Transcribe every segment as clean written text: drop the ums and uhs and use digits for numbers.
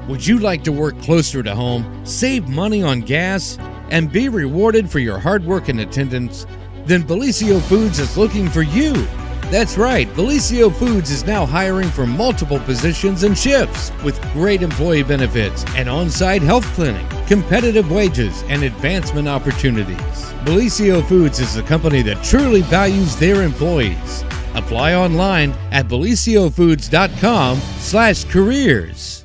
Would you like to work closer to home, save money on gas, and be rewarded for your hard work and attendance? Then Bellisio Foods is looking for you. That's right, Bellisio Foods is now hiring for multiple positions and shifts with great employee benefits, an on-site health clinic, competitive wages, and advancement opportunities. Bellisio Foods is a company that truly values their employees. Apply online at belisiofoods.com/careers.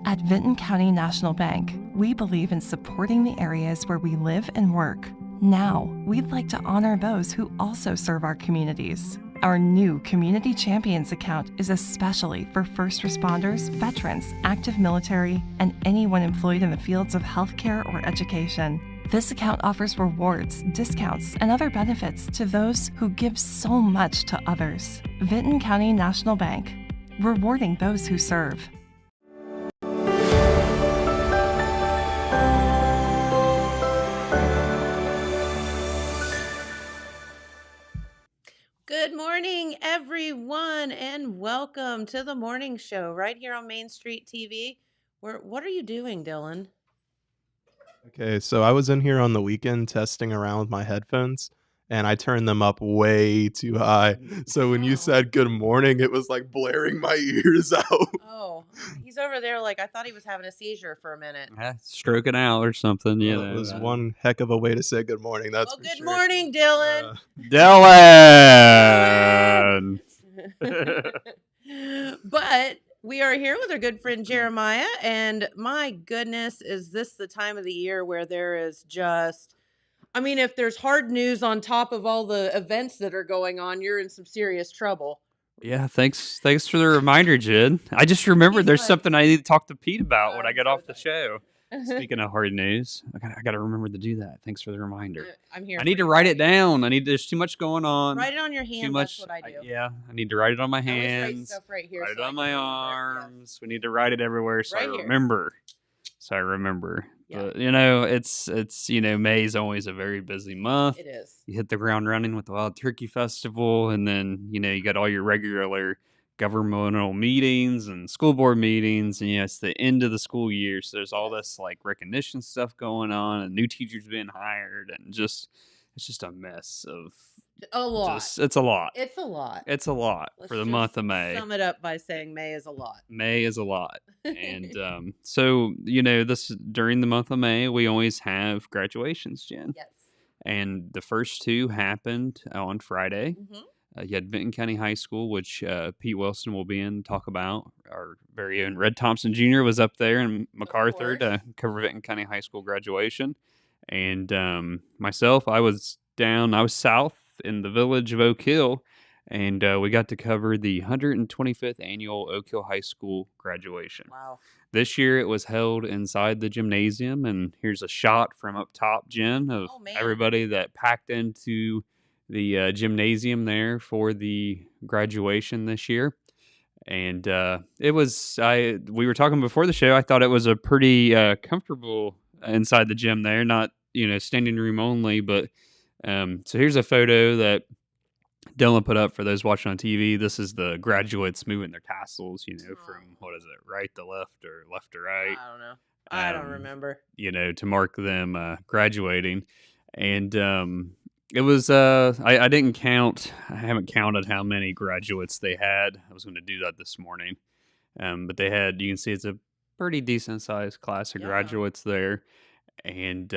At Vinton County National Bank, we believe in supporting the areas where we live and work. Now, we'd like to honor those who also serve our communities. Our new Community Champions account is especially for first responders, veterans, active military, and anyone employed in the fields of healthcare or education. This account offers rewards, discounts, and other benefits to those who give so much to others. Vinton County National Bank, rewarding those who serve. Good morning, everyone, and welcome to the morning show right here on Main Street TV. What are you doing, Dylan? Okay, so I was in here on the weekend testing around with my headphones, and I turned them up way too high. So when you said good morning, it was like blaring my ears out. Oh, he's over there like I thought he was having a seizure for a minute. Stroking out or something, you Well, know. it was one heck of a way to say good morning. That's Well, for good sure. morning, Dylan. Dylan! But we are here with our good friend Jeremiah, and my goodness, is this the time of the year where there is just, I mean, if there's hard news on top of all the events that are going on, you're in some serious trouble. Yeah, thanks for the reminder, Jen. I just remembered He's there's like- something I need to talk to Pete about when I I'm get so off the show. Speaking of hard news, I gotta remember to do that. Thanks for the reminder. I'm here. I for need to you, write it buddy. down. There's too much going on. Write it on your Too hand. much. That's what I do. Yeah, I need to write it on my I always write hands. stuff right here. Write it so I on can my remember. arms. We need to write it everywhere so Right I here. remember. So I remember. Yeah. But it's May is always a very busy month. It is. You hit the ground running with the Wild Turkey Festival, and then you got all your regular governmental meetings and school board meetings, and it's the end of the school year, so there's all this like recognition stuff going on, and new teachers being hired, and it's just a mess of A lot. it's a lot. It's a lot. It's a lot Let's for the just month of May. Sum it up by saying May is a lot. May is a lot. And so this during the month of May we always have graduations, Jen. Yes. And the first two happened on Friday. Mm-hmm. You had Vinton County High School, which Pete Wilson will be in to talk about. Our very own Red Thompson Jr. was up there in MacArthur to cover Vinton County High School graduation. And myself, I was south in the village of Oak Hill, and we got to cover the 125th annual Oak Hill High School graduation. Wow. This year it was held inside the gymnasium, and here's a shot from up top, Jen, of everybody that packed into the gymnasium there for the graduation this year. And we were talking before the show, I thought it was a pretty comfortable inside the gym there, not, standing room only, but so here's a photo that Dylan put up for those watching on TV. This is the graduates moving their tassels, from, what is it, right to left or left to right? I don't know. I don't remember. To mark them graduating. And it was, I didn't count. I haven't counted how many graduates they had. I was going to do that this morning. But they had, you can see it's a pretty decent sized class of graduates there. And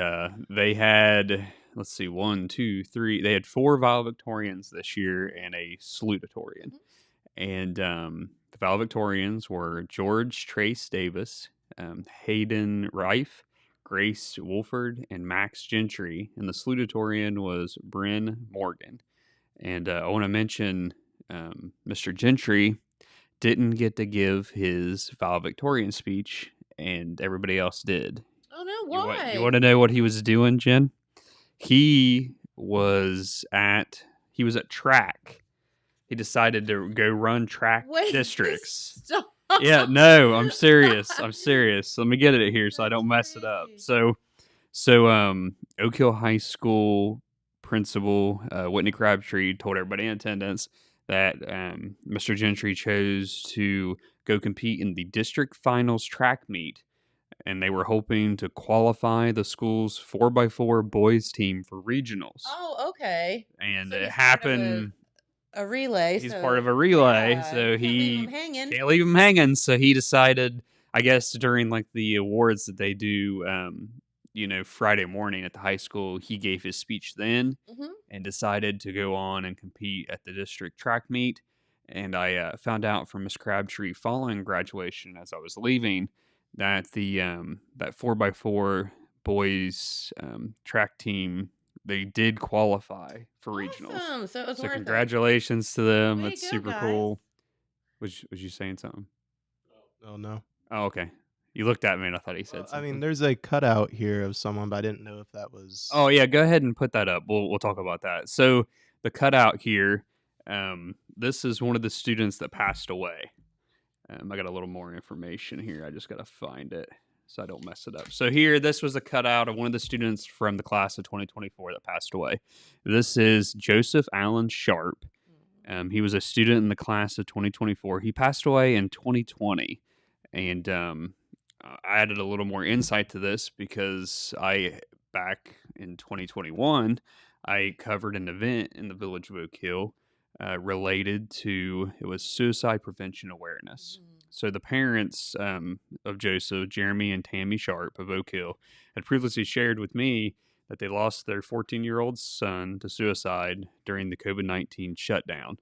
they had, let's see, 1, 2, 3. They had 4 valedictorians this year and a salutatorian. Mm-hmm. And the valedictorians were George Trace Davis, Hayden Rife, Grace Wolford, and Max Gentry. And the salutatorian was Bryn Morgan. And I want to mention Mr. Gentry didn't get to give his valedictorian speech, and everybody else did. Oh, no, why? You want to know what he was doing, Jen? He was at track. He decided to go run track districts. Stop. Yeah, no, I'm serious. Let me get it here so I don't mess it up. So Oak Hill High School principal Whitney Crabtree told everybody in attendance that Mr. Gentry chose to go compete in the district finals track meet, and they were hoping to qualify the school's 4x4 boys team for regionals. Oh, okay. And So it he's part of happened. a relay. He's So part of a relay, yeah, so you can't leave he him hanging. can't leave him hanging. So he decided, I guess, during like the awards that they do, Friday morning at the high school, he gave his speech then Hmm. and decided to go on and compete at the district track meet. And I found out from Miss Crabtree following graduation, as I was leaving, that the that 4x4 boys track team, they did qualify for regionals. Awesome. So it was So worth it. congratulations to them. Way to That's go, super guys. cool. Was you saying something? Oh no. Oh, okay. You looked at me and I thought he said Well, I something. mean, there's a cutout here of someone, but I didn't know if that was. Oh yeah, go ahead and put that up. We'll talk about that. So the cutout here, this is one of the students that passed away. I got a little more information here. I just got to find it so I don't mess it up. So here, this was a cutout of one of the students from the class of 2024 that passed away. This is Joseph Allen Sharp. He was a student in the class of 2024. He passed away in 2020. And I added a little more insight to this because back in 2021, I covered an event in the village of Oak Hill related to, it was suicide prevention awareness. So the parents of Joseph, Jeremy and Tammy Sharp of Oak Hill, had previously shared with me that they lost their 14-year-old son to suicide during the COVID-19 shutdown.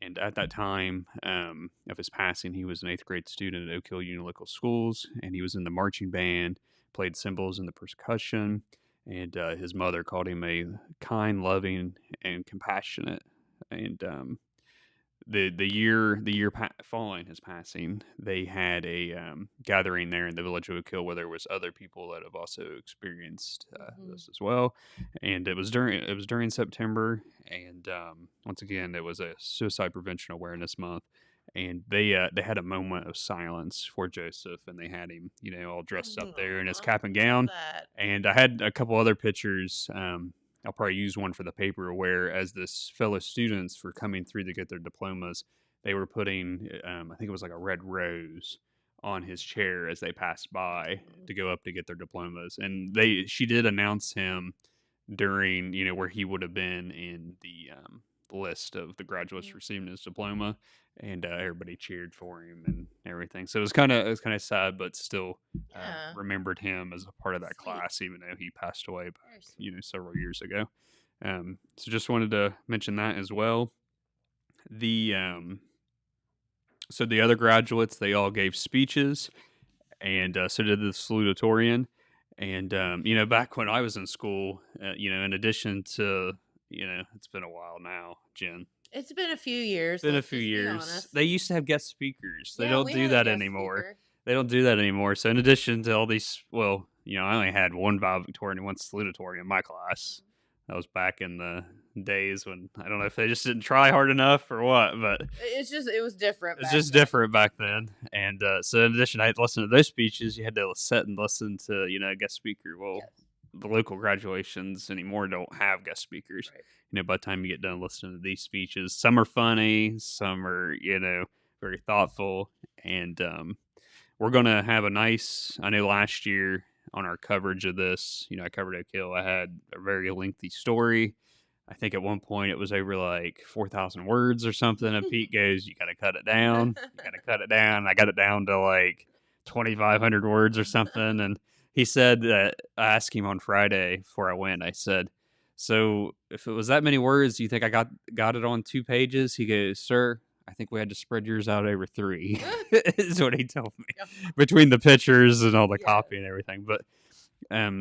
And at that time of his passing, he was an 8th grade student at Oak Hill Union Local Schools, and he was in the marching band, played cymbals in the percussion, and his mother called him a kind, loving, and compassionate. And the year following his passing, they had a gathering there in the village of Oak Hill where there was other people that have also experienced this as well. And it was during September, and once again, it was a Suicide Prevention Awareness Month. And they had a moment of silence for Joseph, and they had him, all dressed up there in his cap and gown. And I had a couple other pictures. I'll probably use one for the paper where, as this fellow students were coming through to get their diplomas, they were putting, I think it was like a red rose on his chair as they passed by to go up to get their diplomas. And she did announce him during, where he would have been in the list of the graduates receiving his diploma, and everybody cheered for him and everything. So it was kind of sad, but still remembered him as a part of that class, even though he passed away back, several years ago. So just wanted to mention that as well. So the other graduates, they all gave speeches, and so did the salutatorian. And back when I was in school, in addition to, it's been a while now, Jen. It's been a few years. Been a let's few just be years. honest. They used to have guest speakers. They Yeah, don't we do had a that guest anymore. speaker. They don't do that anymore. So in addition to all these, I only had one valedictorian and one salutatorian in my class. That was back in the days when, I don't know if they just didn't try hard enough or what, but It was different. it's back just then. different back then. And so in addition, I had to listen to those speeches. You had to sit and listen to, a guest speaker. Well, Yes. the local graduations anymore don't have guest speakers. Right. By the time you get done listening to these speeches, some are funny, some are, very thoughtful. And we're going to have I know last year on our coverage of this, I covered Oak Hill. I had a very lengthy story. I think at one point it was over like 4,000 words or something. And Pete goes, "You got to cut it down. You got to cut it down." I got it down to like 2,500 words or something. And he said that, I asked him on Friday before I went, I said, "So if it was that many words, do you think I got it on 2 pages?" He goes, "Sir, I think we had to spread yours out over 3. Is what he told me. Yeah. Between the pictures and all the Yeah. copy and everything. But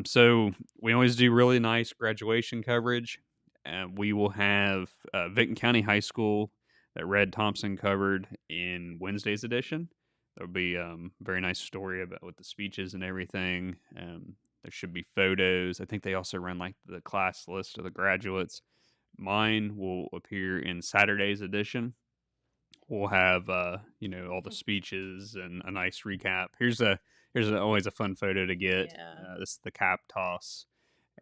so we always do really nice graduation coverage. We will have Vinton County High School that Red Thompson covered in Wednesday's edition. There'll be a very nice story about with the speeches and everything. There should be photos. I think they also run like the class list of the graduates. Mine will appear in Saturday's edition. We'll have all the speeches and a nice recap. Here's always a fun photo to get. Yeah. This is the cap toss,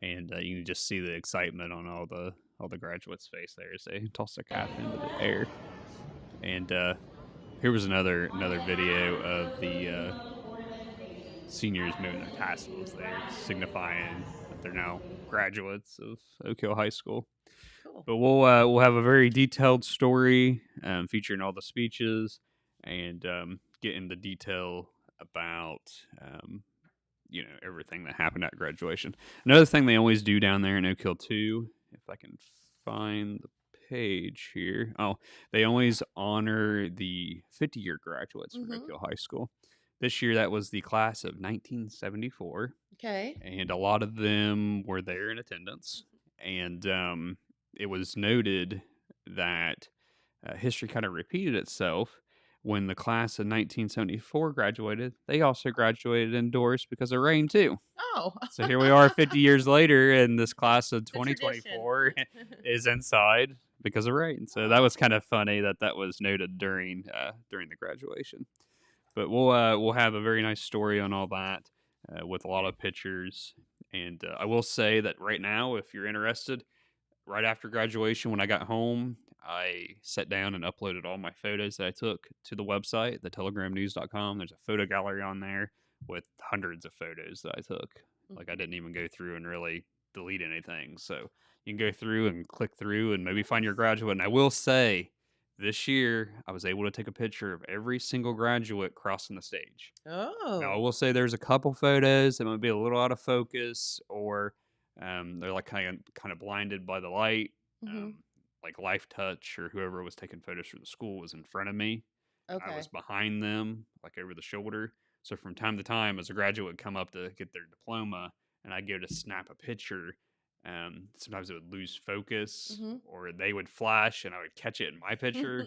and you can just see the excitement on all the graduates' face there as they toss the cap into the air. And here was another video of the seniors moving their tassels there, signifying that they're now graduates of Oak Hill High School. Cool. But we'll have a very detailed story featuring all the speeches and get into detail about everything that happened at graduation. Another thing they always do down there in Oak Hill too, if I can find the page here. Oh, they always honor the 50-year graduates from Oak Hill High School. This year, that was the class of 1974. Okay. And a lot of them were there in attendance. And it was noted that history kind of repeated itself when the class of 1974 graduated. They also graduated indoors because of rain, too. Oh. So here we are 50 years later, and this class of The 2024 tradition. is inside because of rain. So that was kind of funny that was noted during the graduation. But we'll have a very nice story on all that with a lot of pictures. And I will say that right now, if you're interested, right after graduation, when I got home, I sat down and uploaded all my photos that I took to the website, thetelegram.news.com. There's a photo gallery on there with hundreds of photos that I took. Like, I didn't even go through and really delete anything. So you can go through and click through and maybe find your graduate. And I will say, this year, I was able to take a picture of every single graduate crossing the stage. Now, I Oh. will say there's a couple photos that might be a little out of focus, or they're like kind of blinded by the light. Mhm. Like Life Touch or whoever was taking photos for the school was in front of me. And I Okay. was behind them, like over the shoulder. So from time to time, as a graduate would come up to get their diploma, and I'd go to snap a picture. Sometimes it would lose focus, Mhm. or they would flash, and I would catch it in my picture.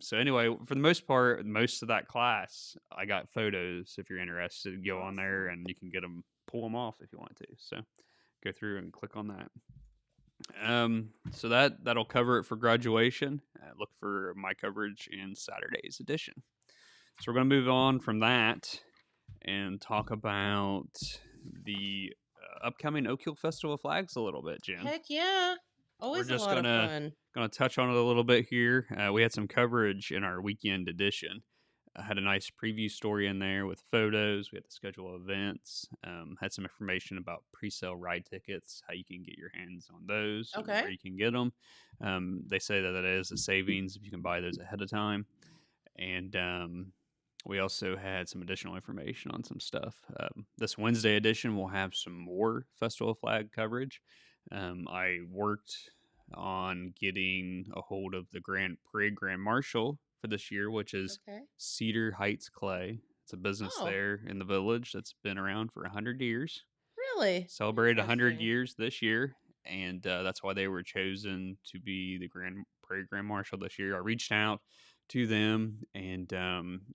So anyway, for the most part, most of that class, I got photos. If you're interested, go on there and you can pull them off if you want to. So go through and click on that. So that'll cover it for graduation. Look for my coverage in Saturday's edition. So we're going to move on from that and talk about the upcoming Oak Hill Festival of Flags a little bit, Jen. Heck yeah. Always a just lot of fun. Going to touch on it a little bit here. We had some coverage in our weekend edition. I had a nice preview story in there with photos. We had the schedule of events. Had some information about pre-sale ride tickets, how you can get your hands on those, and Okay. where you can get them. They say that it is a savings if you can buy those ahead of time. And we also had some additional information on some stuff. This Wednesday edition will have some more Festival of Flag coverage. I worked on getting a hold of the Parade Grand Marshal for this year, which is Okay. Cedar Heights Clay. It's a business Oh. there in the village that's been around for 100 years. Really? Celebrated 100 Interesting. years this year, and that's why they were chosen to be the Parade Grand Marshal this year. I reached out to them and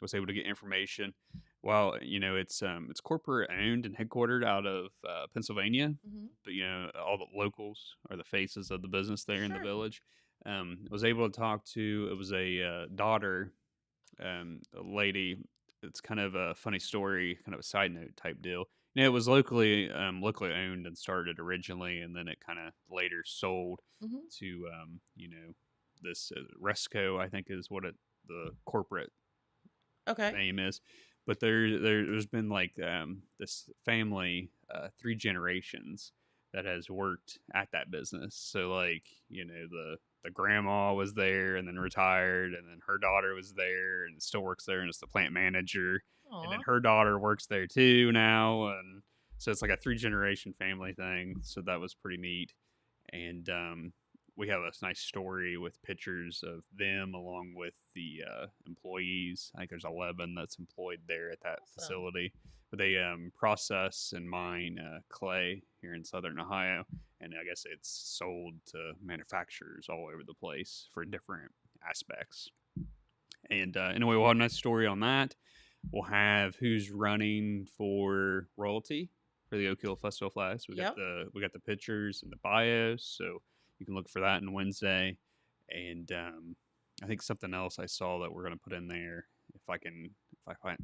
was able to get information. Well, it's corporate owned and headquartered out of Pennsylvania, Mhm. but all the locals are the faces of the business there in the Sure. village. Was able to talk to, it was a daughter, a lady. It's kind of a funny story, kind of a side note type deal. It was locally owned and started originally, and then it kind of later sold Mhm. to this Resco, I think is what the corporate Okay. name is. But there's been like this family, 3 generations that has worked at that business. So like the grandma was there and then retired, and then her daughter was there and still works there and is the plant manager, and then Aw. her daughter works there too now, and so it's like a 3-generation family thing. So that was pretty neat, and we have a nice story with pictures of them along with the employees. I think there's 11 that's employed there at that Awesome. facility. But they process and mine clay here in southern Ohio, and I guess it's sold to manufacturers all over the place for different aspects. And anyway, we'll have a nice story on that. We'll have who's running for royalty for the Oak Hill Festival of Flags. We got the pictures and the bios, so you can look for that on Wednesday. And I think something else I saw that we're going to put in there, if I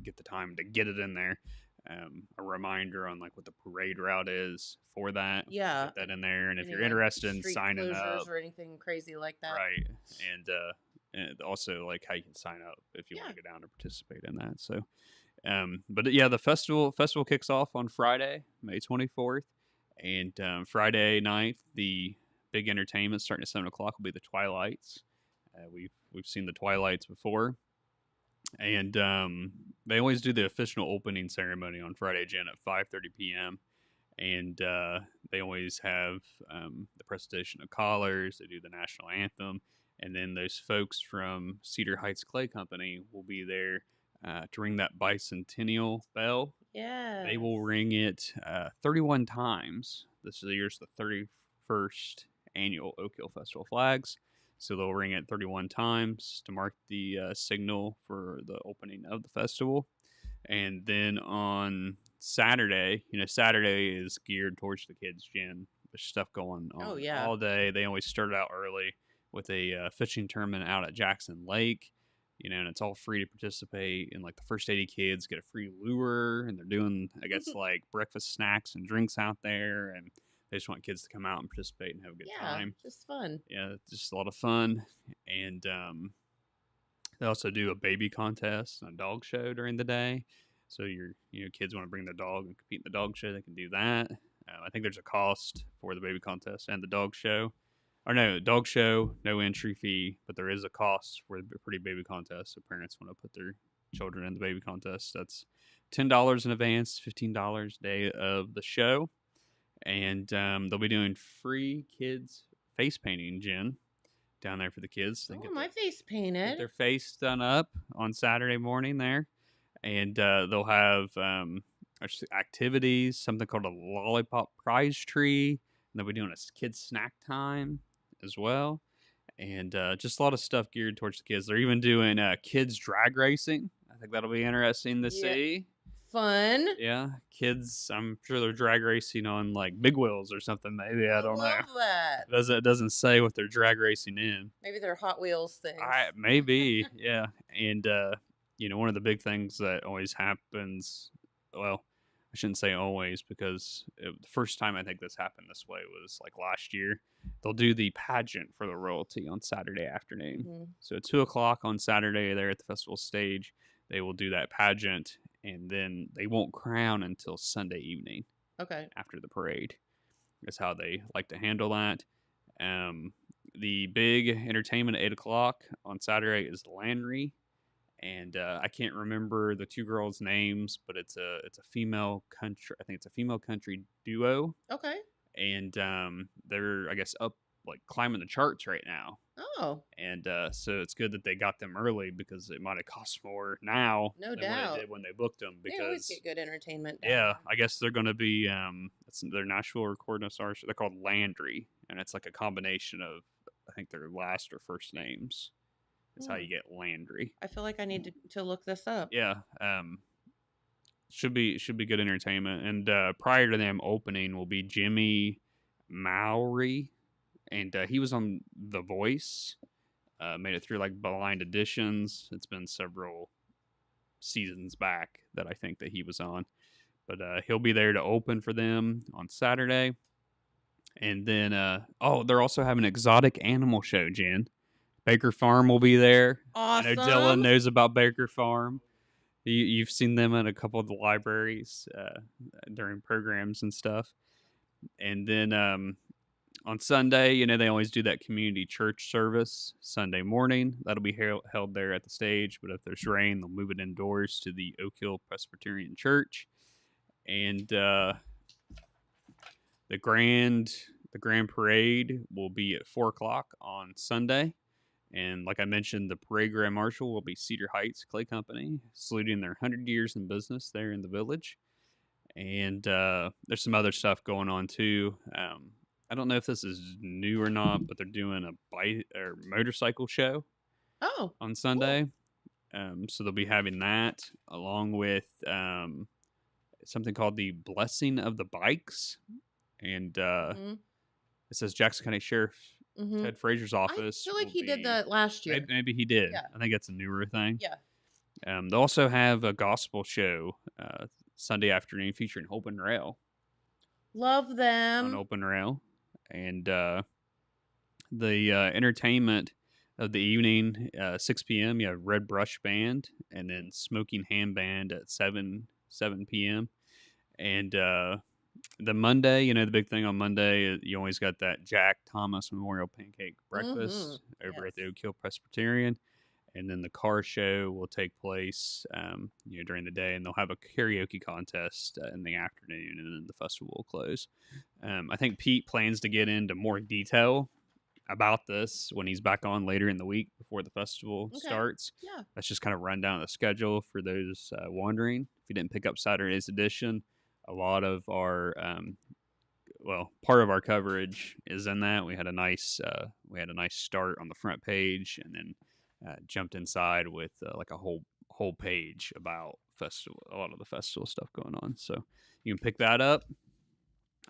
get the time to get it in there, a reminder on like what the parade route is for that. Yeah. Put that in there, and if Any, you're like, interested in street signing closures up, or anything crazy like that. right? And and also like how you can sign up if you want Yeah. to go down and participate in that. So, but yeah, the festival kicks off on Friday, May 24th, and Friday night the big entertainment starting at 7 o'clock will be the Twilights. We've seen the Twilights before, and they always do the official opening ceremony on Friday, Jen, at 5:30 p.m. And they always have the presentation of collars. They do the national anthem, and then those folks from Cedar Heights Clay Company will be there to ring that bicentennial bell. Yeah. They will ring it 31 times. This year's the 31st annual Oak Hill Festival Flags. So they'll ring it 31 times to mark the signal for the opening of the festival. And then on Saturday, Saturday is geared towards the kids, Jen. There's stuff going on all day. They always start out early with a fishing tournament out at Jackson Lake, and it's all free to participate. And like the first 80 kids get a free lure, and they're doing, I guess, like breakfast snacks and drinks out there. And they just want kids to come out and participate and have a good time. Just fun. Yeah, just a lot of fun. And they also do a baby contest and a dog show during the day. So kids want to bring their dog and compete in the dog show, they can do that. I think there's a cost for the baby contest and the dog show. Or no, dog show, no entry fee, but there is a cost for the pretty baby contest. So parents want to put their children in the baby contest. That's $10 in advance, $15 day of the show. And they'll be doing free kids face painting, Jen, down there for the kids. They My face painted. Get their face done up on Saturday morning there. And they'll have activities, something called a lollipop prize tree. And they'll be doing a kids snack time as well. And just a lot of stuff geared towards the kids. They're even doing kids drag racing. I think that'll be interesting to see. Fun. Yeah, kids, I'm sure they're drag racing on like big wheels or something maybe. I don't know. That. It doesn't say what they're drag racing in. Maybe they're Hot Wheels things. Maybe, yeah. And one of the big things that always happens, well, I shouldn't say always, because the first time I think this happened this way was like last year. They'll do the pageant for the royalty on Saturday afternoon. Mm-hmm. So at 2:00 on Saturday there at the festival stage, they will do that pageant, and then they won't crown until Sunday evening. Okay. After the parade. That's how they like to handle that. The big entertainment at 8:00 on Saturday is Landry. And I can't remember the two girls' names, but it's a female country. I think it's a female country duo. Okay. And they're, I guess, up like climbing the charts right now. Oh. And so it's good that they got them early, because it might have cost more now No than doubt. what it did when they booked them. Because They always get good entertainment. down yeah, there. I guess they're going to be it's their Nashville recording stars. They're called Landry, and it's like a combination of, I think, their last or first names. Is how you get Landry. I feel like I need to look this up. Yeah, should be good entertainment. And prior to them opening will be Jimmy Mowry, and he was on The Voice. Made it through like blind auditions. It's been several seasons back that I think that he was on, but he'll be there to open for them on Saturday. And then they're also having an exotic animal show, Jen. Baker Farm will be there. Awesome. I know Dylan knows about Baker Farm. You've seen them at a couple of the libraries during programs and stuff. And then on Sunday, they always do that community church service Sunday morning. That'll be held there at the stage. But if there's rain, they'll move it indoors to the Oak Hill Presbyterian Church. And the grand parade will be at 4:00 on Sunday. And like I mentioned, the parade grand marshal will be Cedar Heights Clay Company, saluting their 100 years in business there in the village. And there's some other stuff going on too. I don't know if this is new or not, but they're doing a bike or motorcycle show on Sunday. Cool. So they'll be having that along with something called the Blessing of the Bikes. And it says Jackson County Sheriff Ted Frazier's office. I feel like he did that last year. Maybe he did. Yeah. I think that's a newer thing. Yeah. They also have a gospel show Sunday afternoon featuring Hope and Rail. Love them. On Open Rail. And the entertainment of the evening, 6 p.m., you have Red Brush Band, and then Smoking Ham Band at 7 p.m. And the Monday, the big thing on Monday, you always got that Jack Thomas Memorial Pancake Breakfast over at the Yes. Oak Hill Presbyterian. And then the car show will take place, during the day, and they'll have a karaoke contest in the afternoon, and then the festival will close. I think Pete plans to get into more detail about this when he's back on later in the week before the festival Okay. starts. Yeah. That's just kind of run down the schedule for those wondering. If you didn't pick up Saturday's edition, a lot of our part of our coverage is in that. We had a nice start on the front page, and then jumped inside with like a whole page about a lot of the festival stuff going on. So you can pick that up.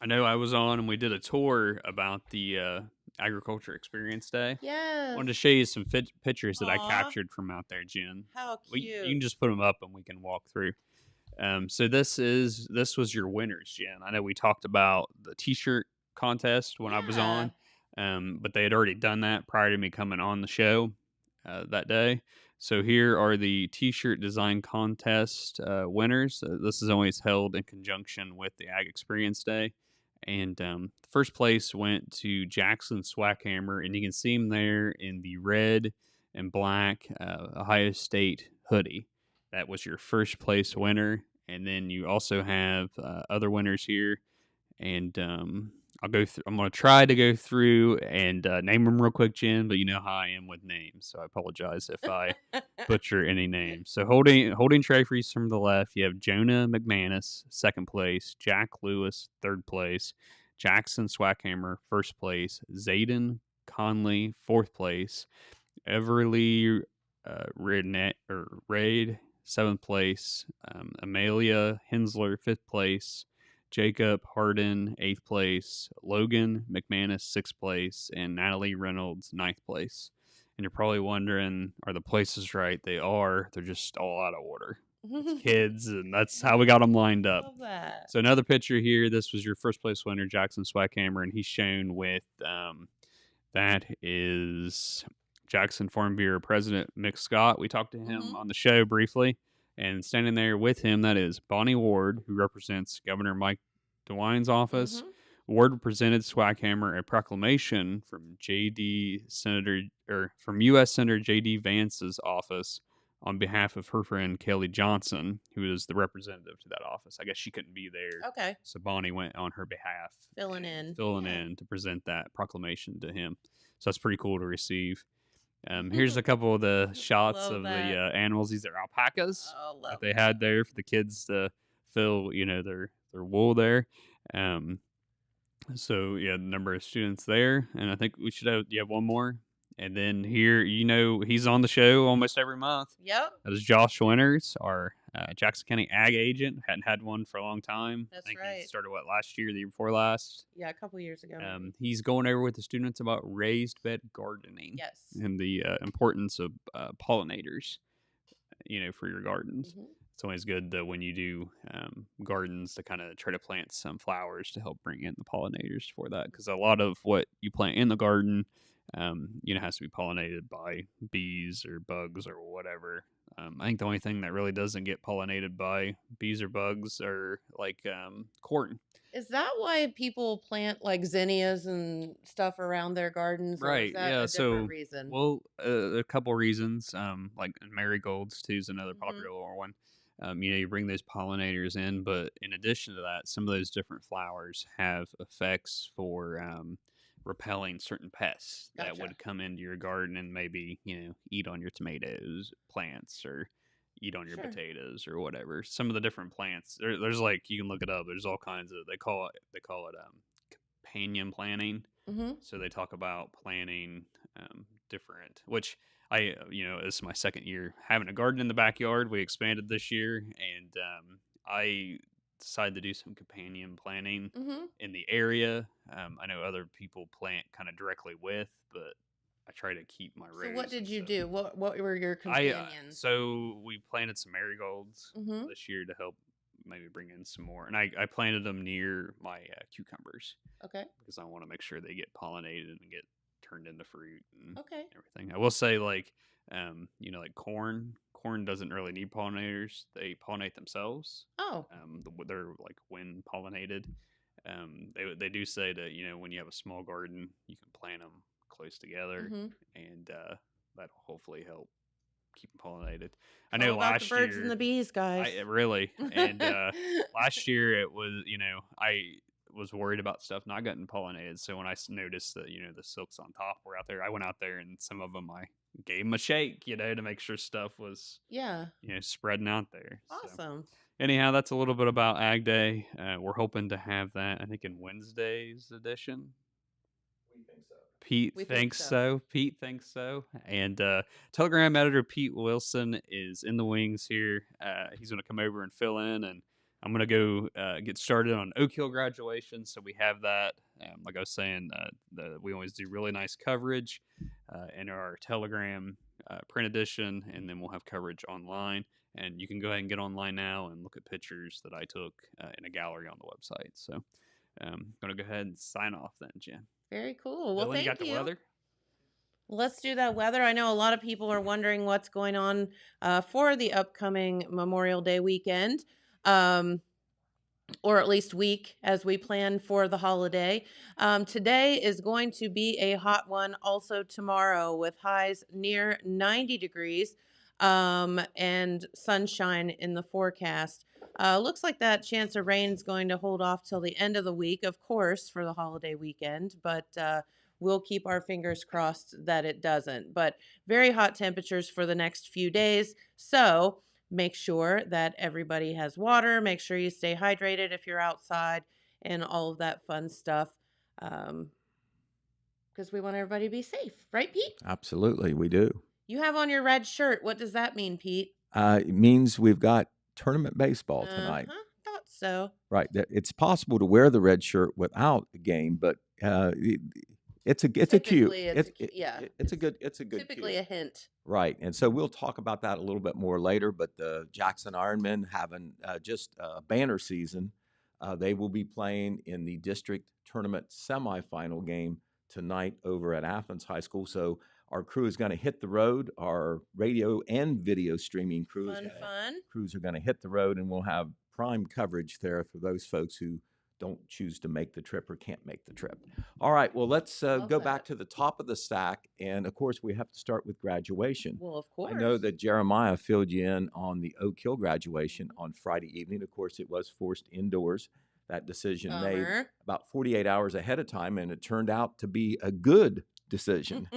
I know I was on and we did a tour about the Agriculture Experience Day. Yes. Wanted to show you some pictures that I Aw. captured from out there, Jen. How You cute. can just put them up and we can walk through. So this was your winners, Jen. I know we talked about the T-shirt contest when I was on, but they had already done that prior to me coming on the show that day. So here are the T-shirt design contest winners. This is always held in conjunction with the Ag Experience Day. And first place went to Jackson Swackhammer, and you can see him there in the red and black Ohio State hoodie. That was your first place winner. And then you also have other winners here. And I'm going to try to go through and name them real quick, Jen, but you know how I am with names, so I apologize if I butcher any names. So holding trophies from the left, you have Jonah McManus, second place, Jack Lewis, third place, Jackson Swackhammer, first place, Zayden Conley, fourth place, Everly Raid, seventh place, Amelia Hensler, fifth place, Jacob Harden, 8th place, Logan McManus, 6th place, and Natalie Reynolds, 9th place. And you're probably wondering, are the places right? They are. They're just all out of order. It's kids, and that's how we got them lined up. Love that. So another picture here. This was your first place winner, Jackson Swackhammer, and he's shown with, that is Jackson Farm Bureau President Mick Scott. We talked to him on the show briefly. And standing there with him, that is Bonnie Ward, who represents Governor Mike DeWine's office. Ward presented Swackhammer a proclamation from from U.S. Senator J.D. Vance's office on behalf of her friend Kelly Johnson, who is the representative to that office. I guess she couldn't be there. Okay. So Bonnie went on her behalf. Filling in to present that proclamation to him. So that's pretty cool to receive. Here's a couple of the shots Love of the that. animals. These are alpacas Oh, that love they had there for the kids to fill, their wool there. So yeah, the number of students there, and I think we should have one more. And then here, he's on the show almost every month. Yep. That is Josh Winters, our Jackson County ag agent. Hadn't had one for a long time. That's I think right. He started last year, the year before last. Yeah, a couple years ago. maybe. He's going over with the students about raised bed gardening. Yes. And the importance of pollinators, for your gardens. It's always good that when you do gardens to kind of try to plant some flowers to help bring in the pollinators for that. Because a lot of what you plant in the garden, has to be pollinated by bees or bugs or whatever. I think the only thing that really doesn't get pollinated by bees or bugs are like corn. Is that why people plant like zinnias and stuff around their gardens? Or Right. is that Yeah. a So, different reason? well, a couple reasons. Like marigolds too is another Mhm. popular one. You bring those pollinators in, but in addition to that, some of those different flowers have effects for repelling certain pests that Gotcha. would come into your garden and maybe eat on your tomatoes plants or eat on your Sure. potatoes or whatever. Some of the different plants, there's like you can look it up. There's all kinds of they call it companion planting. Mm-hmm. So they talk about planting different, which it's my second year having a garden in the backyard. We expanded this year, and I decided to do some companion planting Mm-hmm. in the area. I know other people plant kind of directly with, but I try to keep my rows. So what did and you stuff. do? What were your companions? So we planted some marigolds Mhm. this year to help maybe bring in some more, and I planted them near my cucumbers Okay. because I want to make sure they get pollinated and get turned into fruit and Okay. everything. I will say, like, like corn doesn't really need pollinators. They pollinate themselves. Oh. They're like wind pollinated. They do say that, when you have a small garden, you can plant them close together, Mm-hmm. and that'll hopefully help keep them pollinated. I All know about the last birds and year, the bees, guys. really, and last year it was, I was worried about stuff not getting pollinated. So when I noticed that, the silks on top were out there, I went out there and some of them I gave them a shake, to make sure stuff was, Yeah. spreading out there. So Awesome. anyhow, that's a little bit about Ag Day. We're hoping to have that, I think, in Wednesday's edition. Pete We think thinks so. so. Pete thinks so. And Telegram editor Pete Wilson is in the wings here. He's going to come over and fill in, and I'm going to go get started on Oak Hill graduation. So we have that. Like I was saying, we always do really nice coverage in our Telegram print edition, and then we'll have coverage online. And you can go ahead and get online now and look at pictures that I took in a gallery on the website. So I'm going to go ahead and sign off then, Jen. Very cool. Well, Dylan, thank you got the weather? Let's do that weather. I know a lot of people are wondering what's going on for the upcoming Memorial Day weekend, or at least week as we plan for the holiday. Today is going to be a hot one. Also tomorrow with highs near 90 degrees and sunshine in the forecast. Looks like that chance of rain is going to hold off till the end of the week, of course, for the holiday weekend, but we'll keep our fingers crossed that it doesn't. But very hot temperatures for the next few days. So make sure that everybody has water. Make sure you stay hydrated if you're outside and all of that fun stuff. Because we want everybody to be safe. Right, Pete? Absolutely, we do. You have on your red shirt. What does that mean, Pete? It means we've got tournament baseball tonight. Thought so. Right. It's possible to wear the red shirt without a game, but it's a cue. Typically, it's a good typically cue. a hint. Right. And so we'll talk about that a little bit more later. But the Jackson Ironmen having just a banner season. They will be playing in the district tournament semifinal game tonight over at Athens High School. So our crew is going to hit the road. Our radio and video streaming crews are going to hit the road, and we'll have prime coverage there for those folks who don't choose to make the trip or can't make the trip. All right, well, let's go back to the top of the stack. And, of course, we have to start with graduation. Well, of course. I know that Jeremiah filled you in on the Oak Hill graduation on Friday evening. Of course, it was forced indoors. That decision made about 48 hours ahead of time, and it turned out to be a good decision.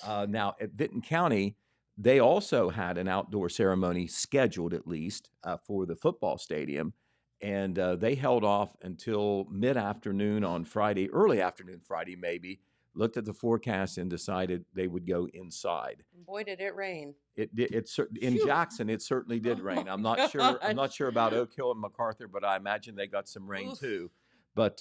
Now, at Vinton County, they also had an outdoor ceremony scheduled, at least, for the football stadium. And they held off until mid-afternoon on Friday, early afternoon Friday maybe, looked at the forecast and decided they would go inside. Boy, did it rain. In Jackson, it certainly did rain. I'm not sure. I'm not sure about Oak Hill and MacArthur, but I imagine they got some rain too. But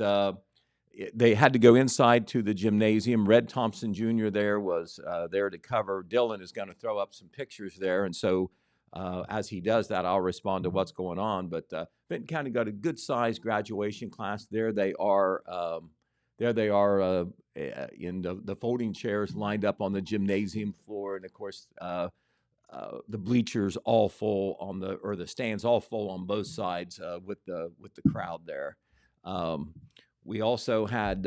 they had to go inside to the gymnasium. Red Thompson Jr. there was there to cover. Dylan is going to throw up some pictures there, and so as he does that, I'll respond to what's going on. But Vinton County got a good-sized graduation class. There they are. In the folding chairs lined up on the gymnasium floor, and of course the bleachers all full the stands all full on both sides with the crowd there. We also had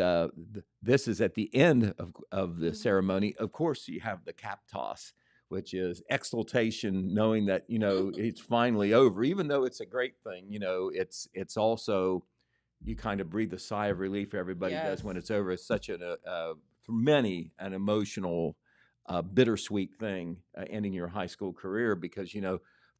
this is at the end of the ceremony. Of course, you have the cap toss, which is exultation, knowing that it's finally over. Even though it's a great thing, it's also you kind of breathe a sigh of relief. Everybody does when it's over. It's such for many an emotional, bittersweet thing ending your high school career because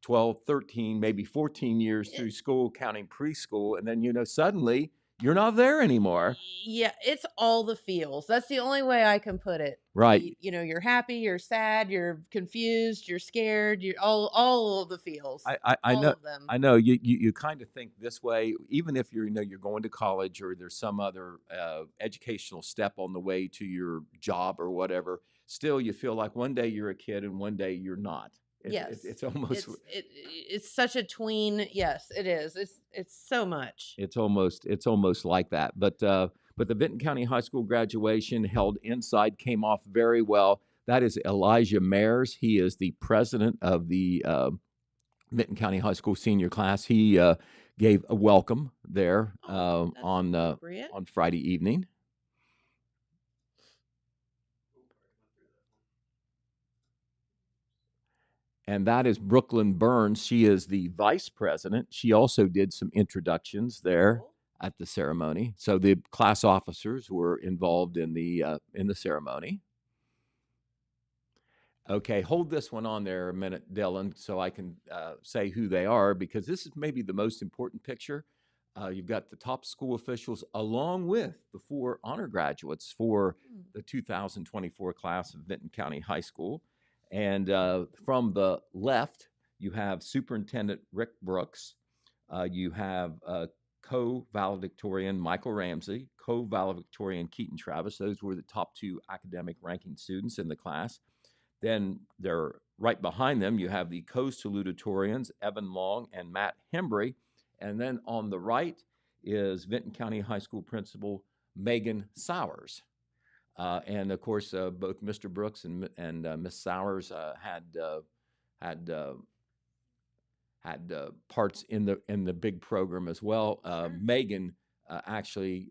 12, 13, maybe 14 years through school, counting preschool, and then suddenly you're not there anymore. Yeah, it's all the feels. That's the only way I can put it. Right. You're happy, you're sad, you're confused, you're scared, you're all of the feels. I know. Of them. I know. You kind of think this way, even if you're going to college or there's some other educational step on the way to your job or whatever. Still, you feel like one day you're a kid and one day you're not. It's almost it's such a tween. Yes, it is. It's so much. It's almost like that. But But the Vinton County High School graduation held inside came off very well. That is Elijah Mayers. He is the president of the Vinton County High School senior class. He gave a welcome there Oh, that's appropriate. on Friday evening. And that is Brooklyn Burns. She is the vice president. She also did some introductions there Cool. at the ceremony. So the class officers were involved in the ceremony. Okay, hold this one on there a minute, Dylan, so I can say who they are, because this is maybe the most important picture. You've got the top school officials along with the 4 honor graduates for the 2024 class of Vinton County High School. And from the left, you have Superintendent Rick Brooks. You have co-valedictorian Michael Ramsey, co-valedictorian Keaton Travis. Those were the top 2 academic ranking students in the class. Then they're right behind them. You have the co-salutatorians, Evan Long and Matt Hembry. And then on the right is Vinton County High School Principal Megan Sowers. And of course, both Mr. Brooks and Miss Sowers had parts in the big program as well. Sure. Megan actually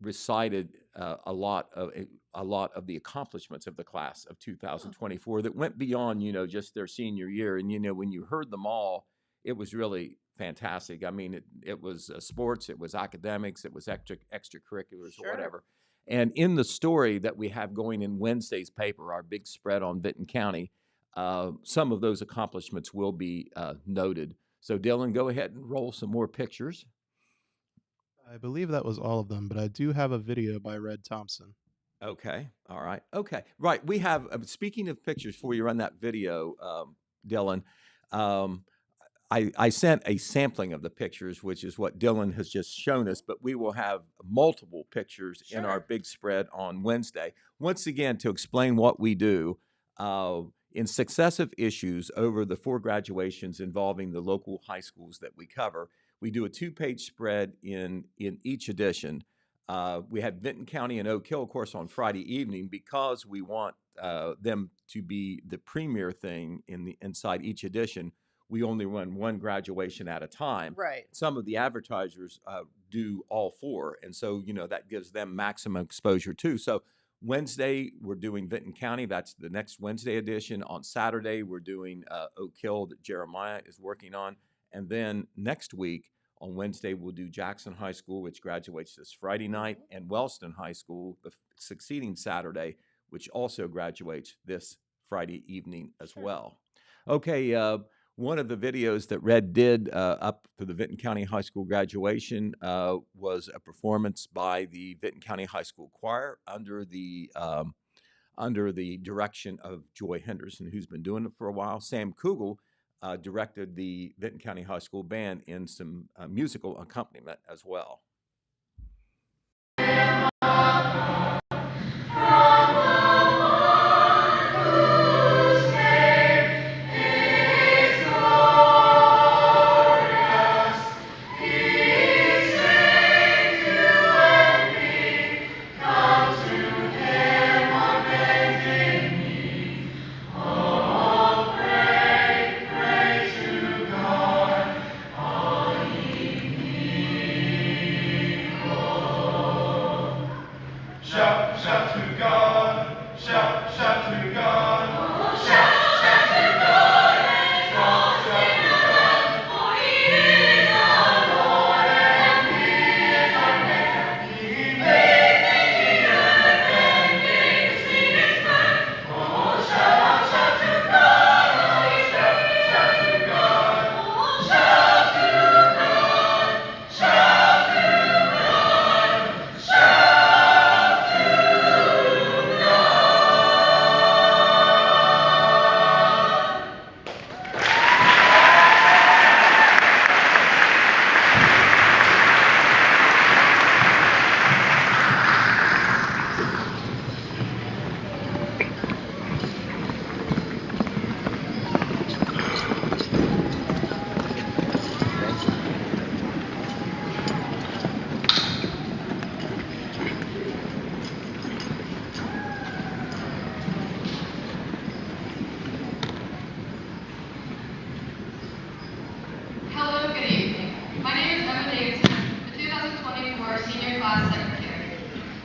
recited a lot of the accomplishments of the class of 2024 that went beyond, just their senior year. And, when you heard them all, it was really fantastic. I mean, it was sports, it was academics, it was extracurriculars, Sure. or whatever. And in the story that we have going in Wednesday's paper, our big spread on Vinton County, some of those accomplishments will be noted. So Dylan, go ahead and roll some more pictures. I believe that was all of them, but I do have a video by Red Thompson. Okay. All right. Okay. Right. We have, speaking of pictures, before you run that video, Dylan, I sent a sampling of the pictures, which is what Dylan has just shown us, but we will have multiple pictures in our Sure. big spread on Wednesday. Once again, to explain what we do, in successive issues over the 4 graduations involving the local high schools that we cover, we do a 2-page spread in each edition. We had Vinton County and Oak Hill, of course, on Friday evening because we want them to be the premier thing inside each edition. We only run 1 graduation at a time. Right. Some of the advertisers do all 4, and so that gives them maximum exposure too. So Wednesday we're doing Vinton County. That's the next Wednesday edition. On Saturday we're doing Oak Hill that Jeremiah is working on, and then next week on Wednesday we'll do Jackson High School, which graduates this Friday night, and Wellston High School the succeeding Saturday, which also graduates this Friday evening as Sure. well. Okay. One of the videos that Red did up to the Vinton County High School graduation was a performance by the Vinton County High School Choir under the direction of Joy Henderson, who's been doing it for a while. Sam Kugel directed the Vinton County High School Band in some musical accompaniment as well.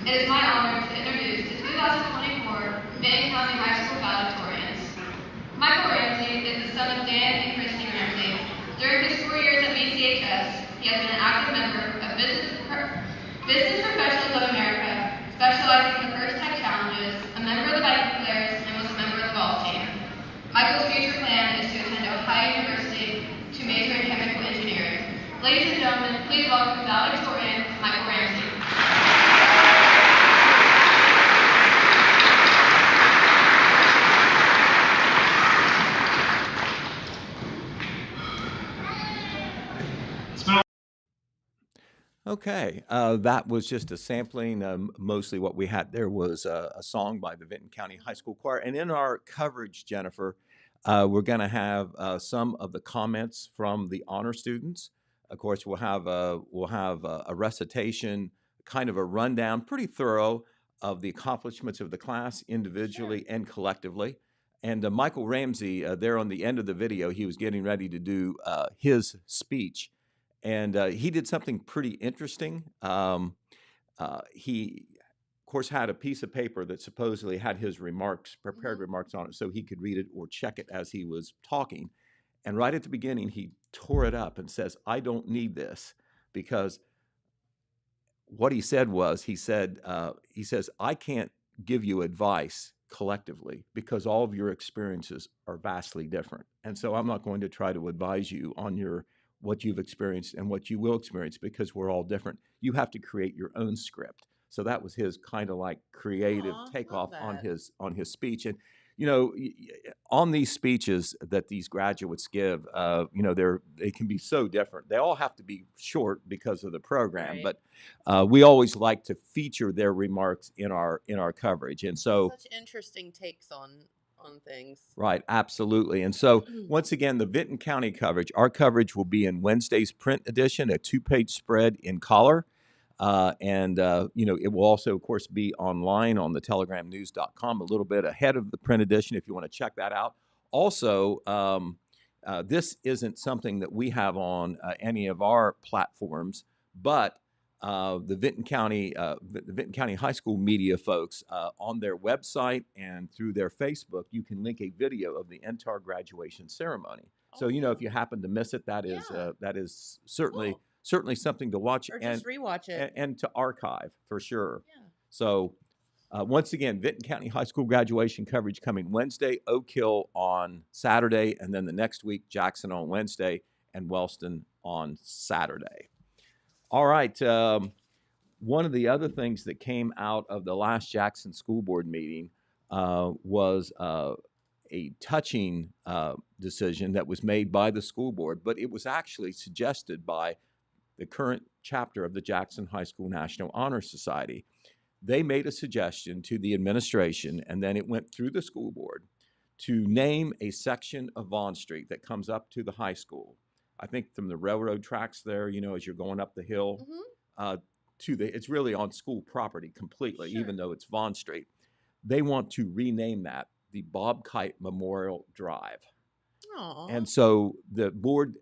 It is my honor to introduce the 2024 Benton County High School valedictorians. Michael Ramsey is the son of Dan and Christy Ramsey. During his 4 years at BCHS, he has been an active member of Business Professionals of America, specializing in the first tech challenges, a member of the Viking Players, and was a member of the golf team. Michael's future plan is to attend Ohio University to major in chemical engineering. Ladies and gentlemen, please welcome valedictorian Michael Ramsey. Okay, that was just a sampling. Mostly what we had there was a song by the Vinton County High School Choir. And in our coverage, Jennifer, we're going to have some of the comments from the honor students. Of course, we'll have a recitation, kind of a rundown, pretty thorough, of the accomplishments of the class individually and collectively. And Michael Ramsey, there on the end of the video, he was getting ready to do his speech. And he did something pretty interesting. He, of course, had a piece of paper that supposedly had his remarks, prepared remarks on it, so he could read it or check it as he was talking. And right at the beginning, he tore it up and says, "I don't need this," because what he said was, he says, "I can't give you advice collectively because all of your experiences are vastly different. And so I'm not going to try to advise you on what you've experienced and what you will experience because we're all different. You have to create your own script." So that was his kind of like creative takeoff on his speech. And on these speeches that these graduates give, they can be so different. They all have to be short because of the program, Right. but we always like to feature their remarks in our coverage. And so Such interesting takes on things. right, absolutely. And so once again, the Vinton County coverage, our coverage will be in Wednesday's print edition, a 2-page spread in color. It will also, of course, be online on the telegramnews.com a little bit ahead of the print edition if you want to check that out. Also, this isn't something that we have on any of our platforms, but the Vinton County High School media folks on their website and through their Facebook, you can link a video of the NTAR graduation ceremony. So if you happen to miss it, that is certainly Cool. certainly something to watch Or and just rewatch it. and to archive for sure. Yeah. So once again, Vinton County High School graduation coverage coming Wednesday, Oak Hill on Saturday, and then the next week, Jackson on Wednesday and Wellston on Saturday. All right. One of the other things that came out of the last Jackson School Board meeting was a touching decision that was made by the school board, but it was actually suggested by the current chapter of the Jackson High School National Honor Society. They made a suggestion to the administration, and then it went through the school board to name a section of Vaughn Street that comes up to the high school. I think from the railroad tracks there, as you're going up the hill, it's really on school property completely, Sure. even though it's Vaughn Street. They want to rename that the Bob Kite Memorial Drive. Aw. And so the board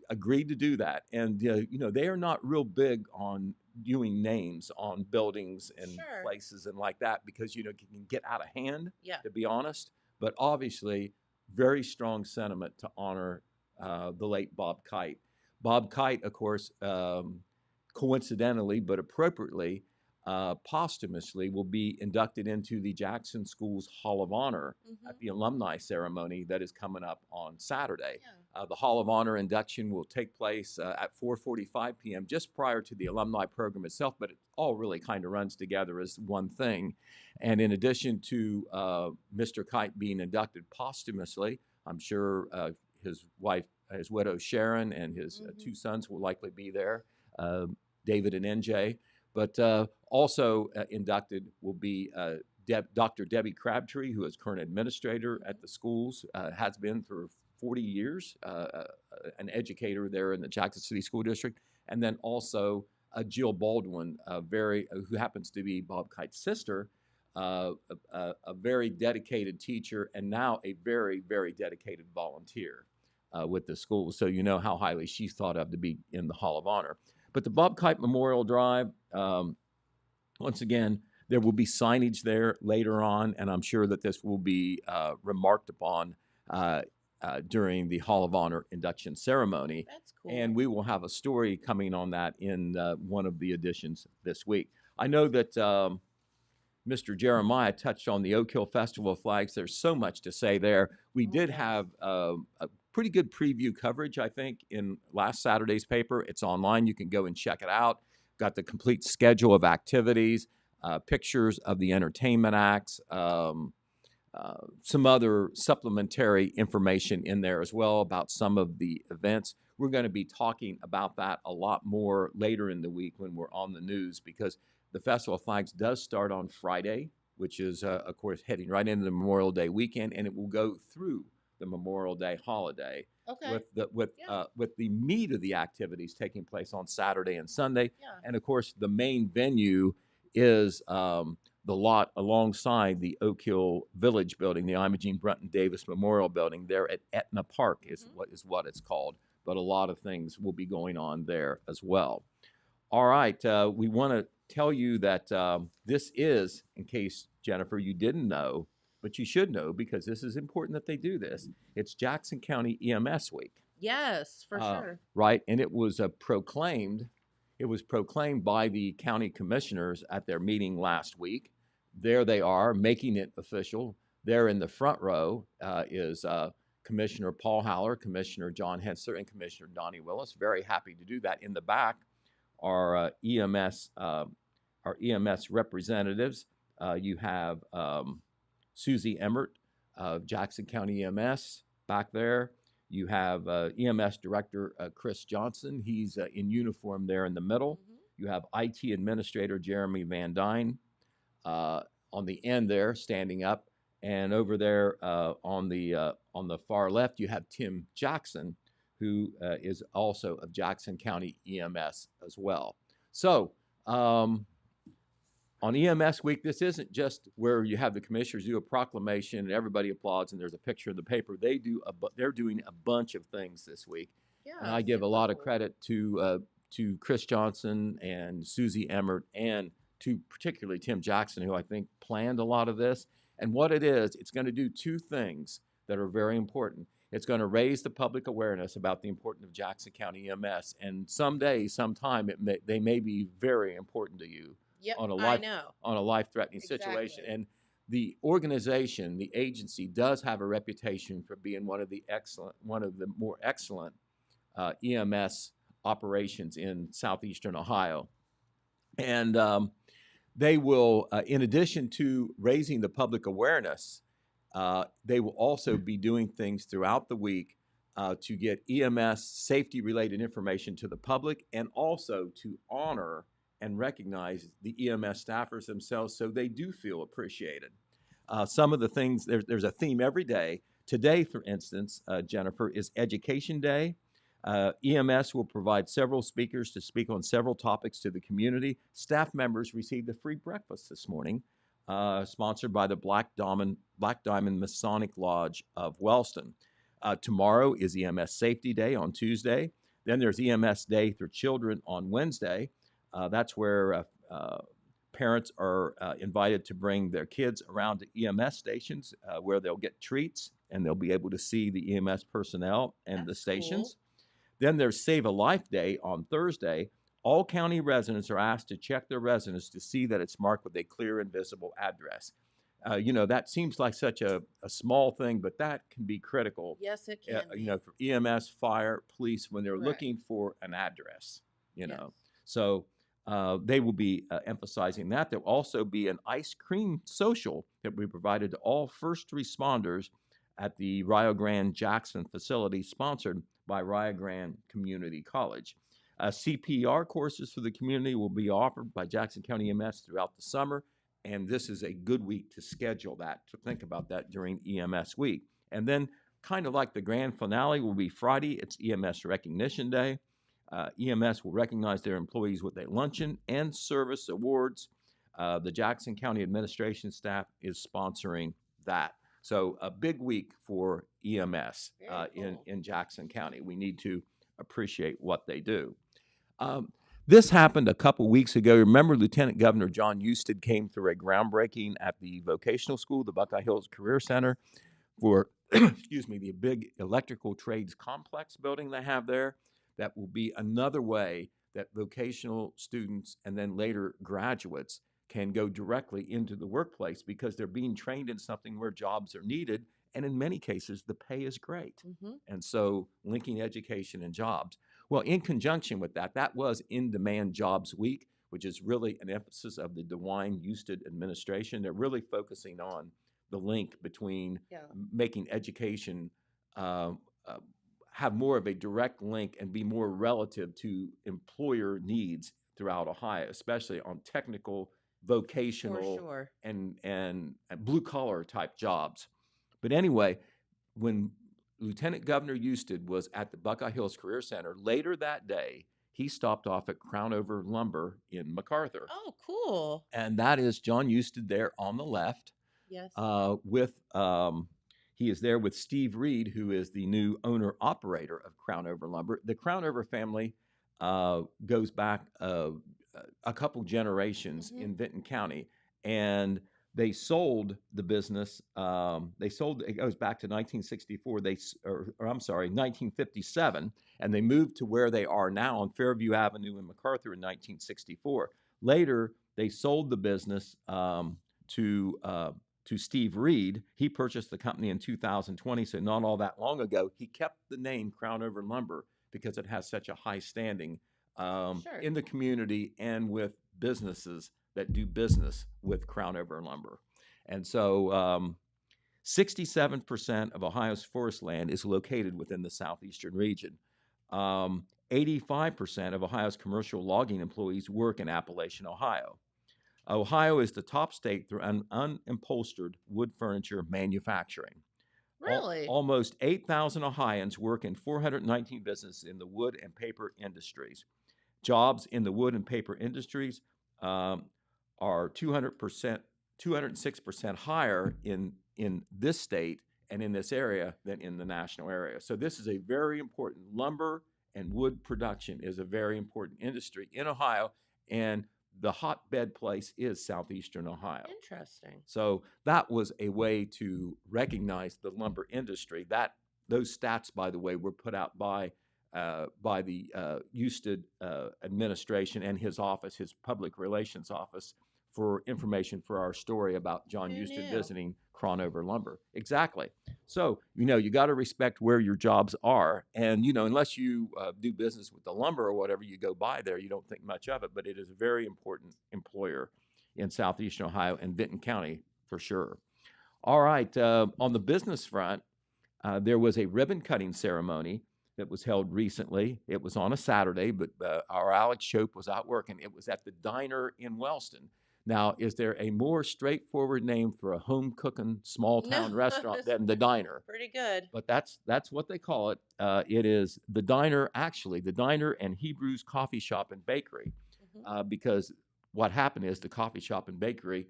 agreed to do that. And, they are not real big on doing names on buildings and Sure. places and like that because, it can get out of hand, Yeah. to be honest. But obviously, very strong sentiment to honor the late Bob Kite. Bob Kite, of course, coincidentally but appropriately, posthumously will be inducted into the Jackson Schools Hall of Honor at the alumni ceremony that is coming up on Saturday. Yeah. The Hall of Honor induction will take place at 4:45 p.m. just prior to the alumni program itself, but it all really kind of runs together as one thing. And in addition to Mr. Kite being inducted posthumously, I'm sure his wife, his widow Sharon, and his 2 sons will likely be there, David and NJ. But also inducted will be Dr. Debbie Crabtree, who is current administrator at the schools, has been for 40 years, an educator there in the Jackson City School District. And then also Jill Baldwin, who happens to be Bob Kite's sister, a very dedicated teacher and now a very, very dedicated volunteer with the school. So you know how highly she's thought of to be in the Hall of Honor. But the Bob Kite Memorial Drive, Once again, there will be signage there later on, and I'm sure that this will be remarked upon during the Hall of Honor induction ceremony. That's cool. And we will have a story coming on that in one of the editions this week. I know that Mr. Jeremiah touched on the Oak Hill Festival of Flags. There's so much to say there. We did have a pretty good preview coverage, I think, in last Saturday's paper. It's online. You can go and check it out. Got the complete schedule of activities, pictures of the entertainment acts, some other supplementary information in there as well about some of the events. We're going to be talking about that a lot more later in the week when we're on the news, because the Festival of Flags does start on Friday, which is, of course, heading right into the Memorial Day weekend, and it will go through the Memorial Day holiday. Okay. With the meat of the activities taking place on Saturday and Sunday. Yeah. And of course, the main venue is the lot alongside the Oak Hill Village building, the Imogene Brunton Davis Memorial Building there at Etna Park is what it's called. But a lot of things will be going on there as well. All right, we want to tell you that this is, in case, Jennifer, you didn't know, but you should know because this is important that they do this. It's Jackson County EMS Week. Yes, for sure. Right, and it was proclaimed by the county commissioners at their meeting last week. There they are, making it official. There in the front row is Commissioner Paul Haller, Commissioner John Hensler, and Commissioner Donnie Willis. Very happy to do that. In the back are EMS representatives. You have Susie Emmert of Jackson County EMS back there. You have EMS Director Chris Johnson. He's in uniform there in the middle. You have IT Administrator Jeremy Van Dyne on the end there, standing up. And over there on the far left, you have Tim Jackson, who is also of Jackson County EMS as well. So on EMS Week, this isn't just where you have the commissioners do a proclamation and everybody applauds and there's a picture in the paper. They're doing a bunch of things this week. Yeah, and I give a lot of credit to Chris Johnson and Susie Emmert and to particularly Tim Jackson, who I think planned a lot of this. And what it is, it's going to do two things that are very important. It's going to raise the public awareness about the importance of Jackson County EMS. And someday, sometime, they may be very important to you. Yep, on a life-threatening situation. And the organization, the agency, does have a reputation for being one of the more excellent EMS operations in southeastern Ohio. And they will, in addition to raising the public awareness, they will also be doing things throughout the week to get EMS safety-related information to the public, and also to honor and recognize the EMS staffers themselves so they do feel appreciated. Some of the things, there's a theme every day. Today, for instance, Jennifer, is Education Day. EMS will provide several speakers to speak on several topics to the community. Staff members received a free breakfast this morning, sponsored by the Black Diamond Masonic Lodge of Wellston. Tomorrow is EMS Safety Day on Tuesday. Then there's EMS Day for Children on Wednesday. That's where parents are invited to bring their kids around to EMS stations where they'll get treats and they'll be able to see the EMS personnel and the stations. Cool. Then there's Save a Life Day on Thursday. All county residents are asked to check their residence to see that it's marked with a clear and visible address. That seems like such a small thing, but that can be critical. Yes, it can be. For EMS, fire, police, when they're Right. looking for an address, Yes. So they will be emphasizing that. There will also be an ice cream social that we provided to all first responders at the Rio Grande Jackson facility, sponsored by Rio Grande Community College. CPR courses for the community will be offered by Jackson County EMS throughout the summer, and this is a good week to schedule that, to think about that during EMS Week. And then, kind of like the grand finale, will be Friday. It's EMS Recognition Day. EMS will recognize their employees with a luncheon and service awards. The Jackson County administration staff is sponsoring that. So a big week for EMS Very cool. in Jackson County. We need to appreciate what they do. This happened a couple weeks ago. Remember, Lieutenant Governor John Husted came through a groundbreaking at the vocational school, the Buckeye Hills Career Center, for excuse me, the big electrical trades complex building they have there. That will be another way that vocational students and then later graduates can go directly into the workplace because they're being trained in something where jobs are needed. And in many cases, the pay is great. And so linking education and jobs. Well, in conjunction with that, that was In-Demand Jobs Week, which is really an emphasis of the DeWine Husted administration. They're really focusing on the link between making education have more of a direct link and be more relative to employer needs throughout Ohio, especially on technical, vocational, and blue-collar type jobs. But anyway, when Lieutenant Governor Husted was at the Buckeye Hills Career Center, later that day, he stopped off at Crownover Lumber in MacArthur. Oh, cool. And that is John Husted there on the left. Yes. He is there with Steve Reed, who is the new owner-operator of Crownover Lumber. The Crownover family goes back a couple generations in Vinton County, and they sold the business. It goes back to 1964. 1957, and they moved to where they are now on Fairview Avenue in MacArthur in 1964. Later, they sold the business to Steve Reed. He purchased the company in 2020, so not all that long ago. He kept the name Crownover Lumber because it has such a high standing in the community and with businesses that do business with Crownover Lumber. And so 67% of Ohio's forest land is located within the southeastern region. 85% of Ohio's commercial logging employees work in Appalachian, Ohio. Ohio is the top state through unupholstered wood furniture manufacturing. Really? Almost 8,000 Ohioans work in 419 businesses in the wood and paper industries. Jobs in the wood and paper industries are 206% higher in this state and in this area than in the national area. So this is a very important lumber and wood production is a very important industry in Ohio, and the hotbed place is southeastern Ohio. Interesting. So that was a way to recognize the lumber industry. Those stats, by the way, were put out by the Husted administration and his office, his public relations office, for information for our story about John Husted visiting Crownover Lumber. Exactly. So, you got to respect where your jobs are. And, unless you do business with the lumber or whatever, you go by there, you don't think much of it. But it is a very important employer in southeastern Ohio and Vinton County for sure. All right. On the business front, there was a ribbon cutting ceremony that was held recently. It was on a Saturday, but our Alex Shope was out working. It was at the Diner in Wellston. Now, is there a more straightforward name for a home cooking small town restaurant than the Diner? Pretty good. But that's what they call it. It is the Diner, actually, the Diner and Hebrews Coffee Shop and Bakery, because what happened is the coffee shop and bakery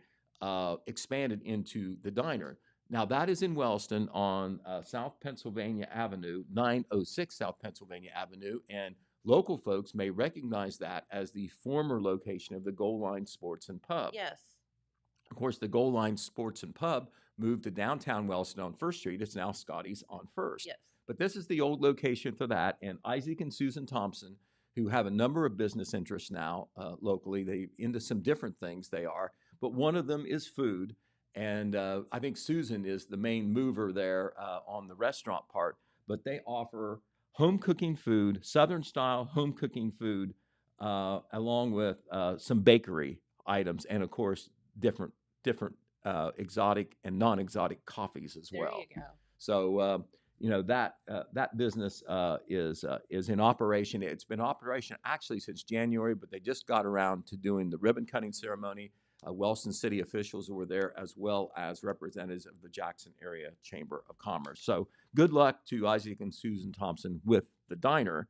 expanded into the Diner. Now, that is in Wellston on South Pennsylvania Avenue, 906 South Pennsylvania Avenue, and local folks may recognize that as the former location of the Goal Line Sports and Pub. Yes. Of course, the Goal Line Sports and Pub moved to downtown Wellston on First Street. It's now Scotty's on First. Yes. But this is the old location for that. And Isaac and Susan Thompson, who have a number of business interests now locally, they into some different things they are. But one of them is food. And I think Susan is the main mover there on the restaurant part. But they offer home cooking food, Southern style home cooking food, along with some bakery items, and of course different exotic and non-exotic coffees as well. There you go. So that business is in operation. It's been in operation actually since January, but they just got around to doing the ribbon cutting ceremony. Wellston city officials were there, as well as representatives of the Jackson Area Chamber of Commerce. So good luck to Isaac and Susan Thompson with the Diner.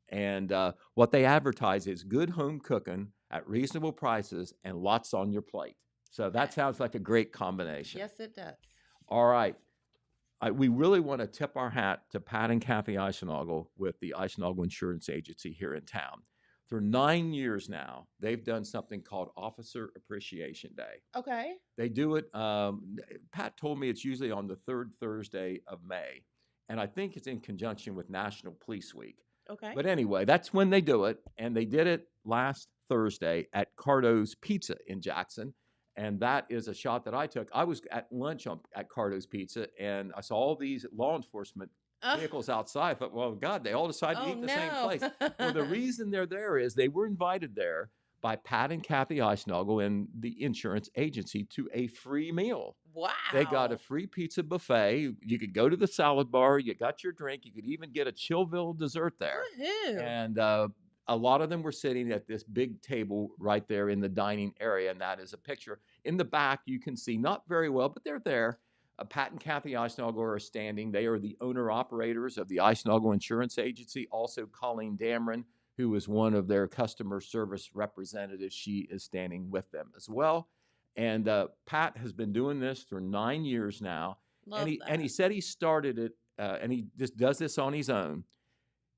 And what they advertise is good home cooking at reasonable prices and lots on your plate. So that sounds like a great combination. Yes, it does. All right. We really want to tip our hat to Pat and Kathy Eisenagel with the Eisenagel Insurance Agency here in town. For 9 years now, they've done something called Officer Appreciation Day. Okay. They do it. Pat told me it's usually on the third Thursday of May, and I think it's in conjunction with National Police Week. Okay. But anyway, that's when they do it, and they did it last Thursday at Cardo's Pizza in Jackson, and that is a shot that I took. I was at lunch at Cardo's Pizza, and I saw all these law enforcement vehicles outside. I thought, well, God, they all decided to eat in the same place. Well, the reason they're there is they were invited there by Pat and Kathy Eisnagel and the insurance agency to a free meal. Wow. They got a free pizza buffet. You could go to the salad bar. You got your drink. You could even get a Chillville dessert there. Woohoo. And a lot of them were sitting at this big table right there in the dining area, and that is a picture. In the back, you can see, not very well, but they're there. Pat and Kathy Eisnagel are standing. They are the owner-operators of the Eisnagel Insurance Agency. Also, Colleen Dameron, who is one of their customer service representatives, she is standing with them as well. And Pat has been doing this for 9 years now. Love And he said he started it, and he just does this on his own.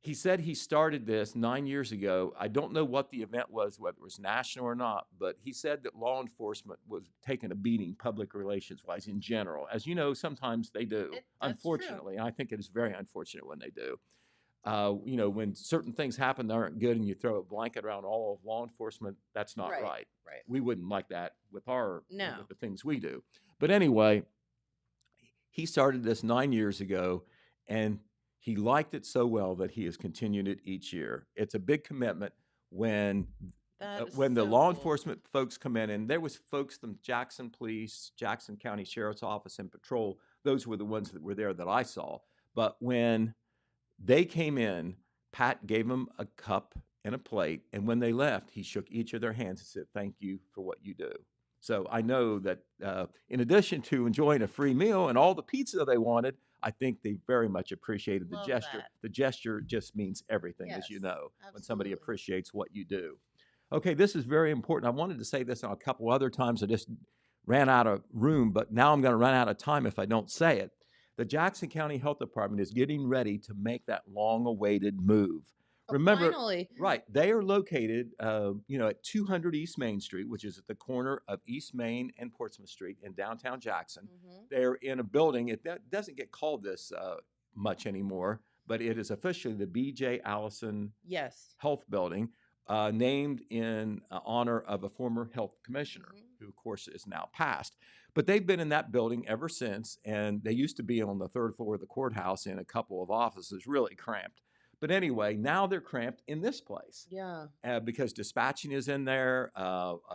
He said he started this 9 years ago. I don't know what the event was, whether it was national or not, but he said that law enforcement was taking a beating public relations-wise in general. As you know, sometimes they do, That's unfortunately. And I think it is very unfortunate when they do. When certain things happen that aren't good and you throw a blanket around all of law enforcement, that's not right. Right. We wouldn't like that with No. with the things we do. But anyway, he started this 9 years ago, and he liked it so well that he has continued it each year. It's a big commitment when That is when the so law cool. enforcement folks come in, and there was folks from Jackson Police, Jackson County Sheriff's Office, and Patrol. Those were the ones that were there that I saw. But when they came in, Pat gave them a cup and a plate, and when they left, he shook each of their hands and said, "Thank you for what you do." So I know that in addition to enjoying a free meal and all the pizza they wanted, I think they very much appreciated the Love gesture. that. The gesture just means everything, as you Yes, know, when somebody absolutely. appreciates what you do. Okay, this is very important. I wanted to say this on a couple other times. I just ran out of room, but now I'm going to run out of time if I don't say it. The Jackson County Health Department is getting ready to make that long-awaited move. Oh, Remember, finally. right, they are located, at 200 East Main Street, which is at the corner of East Main and Portsmouth Street in downtown Jackson. Mhm. They're in a building. It doesn't get called this much anymore, but it is officially the B.J. Allison Yes. Health Building, named in honor of a former health commissioner, who, of course, is now passed. But they've been in that building ever since, and they used to be on the third floor of the courthouse in a couple of offices, really cramped. But anyway, now they're cramped in this place Yeah. because dispatching is in there,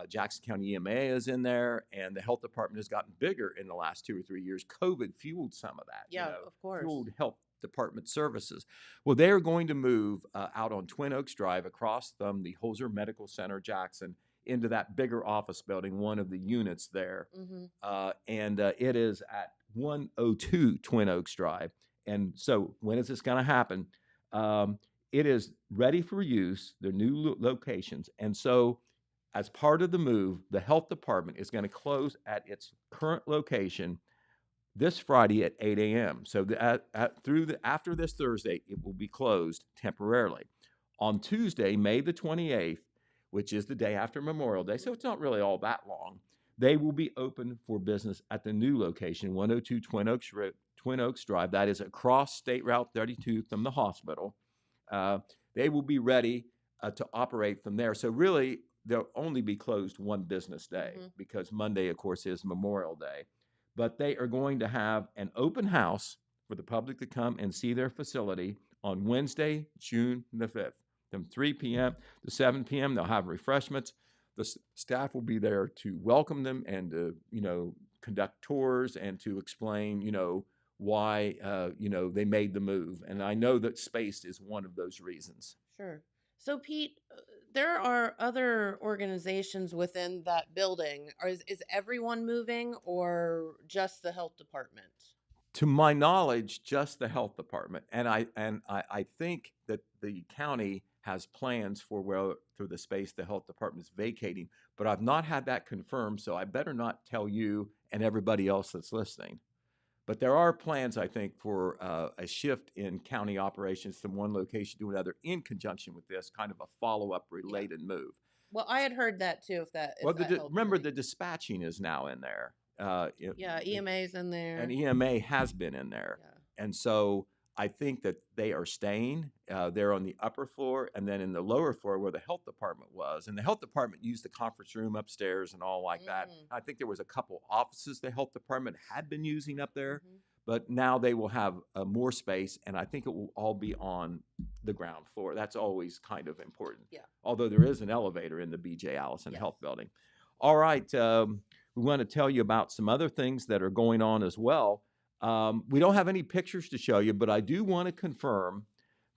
Jackson County EMA is in there, and the health department has gotten bigger in the last 2 or 3 years. COVID fueled some of that. Yeah, of course. Fueled health department services. Well, they are going to move out on Twin Oaks Drive across from the Holzer Medical Center, Jackson, into that bigger office building, one of the units there. Mm-hmm. It is at 102 Twin Oaks Drive. And so when is this going to happen? It is ready for use, their new locations. And so as part of the move, the health department is going to close at its current location this Friday at 8 a.m. So after this Thursday, it will be closed temporarily. On Tuesday, May the 28th, which is the day after Memorial Day, so it's not really all that long, they will be open for business at the new location, 102 Twin Oaks Drive. That is across State Route 32 from the hospital. They will be ready to operate from there. So really, they'll only be closed one business day because Monday, of course, is Memorial Day. But they are going to have an open house for the public to come and see their facility on Wednesday, June the 5th. From 3 p.m. to 7 p.m., they'll have refreshments. The staff will be there to welcome them and to, conduct tours and to explain, why, they made the move. And I know that space is one of those reasons. Sure. So, Pete, there are other organizations within that building. Is everyone moving or just the health department? To my knowledge, just the health department. And I think that the county has plans for the space the health department is vacating, but I've not had that confirmed, so I better not tell you and everybody else that's listening. But there are plans, I think, for a shift in county operations from one location to another in conjunction with this kind of a follow-up related move. Well, I had heard that too. Well, If that helps remember any. the dispatching is now in there. Yeah, EMA's in there. And EMA has been in there. Yeah. And so I think that they are staying. They're on the upper floor and then in the lower floor where the health department was. And the health department used the conference room upstairs and all like that. I think there was a couple offices the health department had been using up there, but now they will have more space, and I think it will all be on the ground floor. That's always kind of important. Yeah. Although there is an elevator in the BJ Allison Health Building. All right. We want to tell you about some other things that are going on as well. We don't have any pictures to show you, but I do want to confirm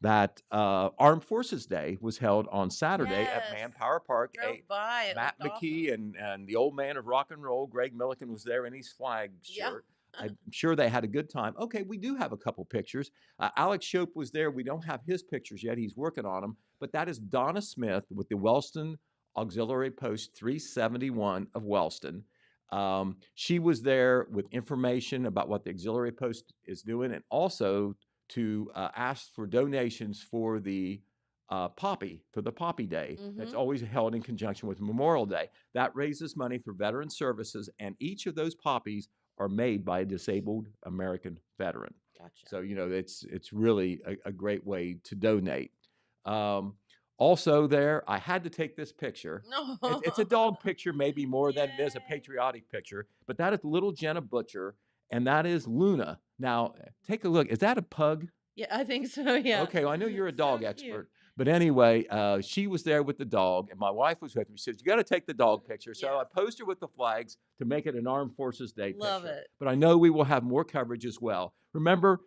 that Armed Forces Day was held on Saturday at Yes. Manpower Park. Drove by. It Matt looked McKee and the old man of rock and roll, Greg Milliken, was there in his flag Yeah. shirt. I'm sure they had a good time. Okay, we do have a couple pictures. Alex Shope was there. We don't have his pictures yet. He's working on them. But that is Donna Smith with the Wellston Auxiliary Post 371 of Wellston. She was there with information about what the auxiliary post is doing and also to ask for donations for the Poppy Day. That's always held in conjunction with Memorial Day. That raises money for veteran services, and each of those poppies are made by a disabled American veteran. Gotcha. So, it's really a great way to donate. Also there, I had to take this picture. No. It's a dog picture, maybe more than it is a patriotic picture, but that is little Jenna Butcher, and that is Luna. Now, take a look. Is that a pug? Yeah, I think so. Yeah. Okay, well, I know you're a So dog cute. expert. But anyway, she was there with the dog, and my wife was with me. She says, you got to take the dog picture. So I posed her with the flags to make it an Armed Forces Day Love picture. it. But I know we will have more coverage as well. Remember,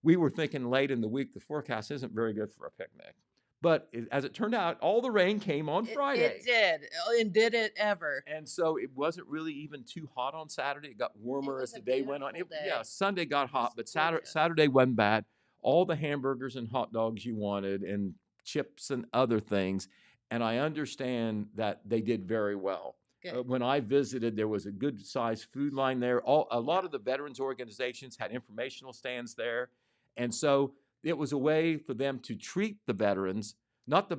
we were thinking late in the week, the forecast isn't very good for a picnic. But as it turned out, all the rain came on Friday. It did. And did it ever. And so it wasn't really even too hot on Saturday. It got warmer was as the a day went on. beautiful day. Yeah, Sunday got hot, but gorgeous. Saturday wasn't bad. All the hamburgers and hot dogs you wanted and chips and other things. And I understand that they did very well. Good. When I visited, there was a good sized food line there. A lot of the veterans organizations had informational stands there. And so it was a way for them to treat the veterans, not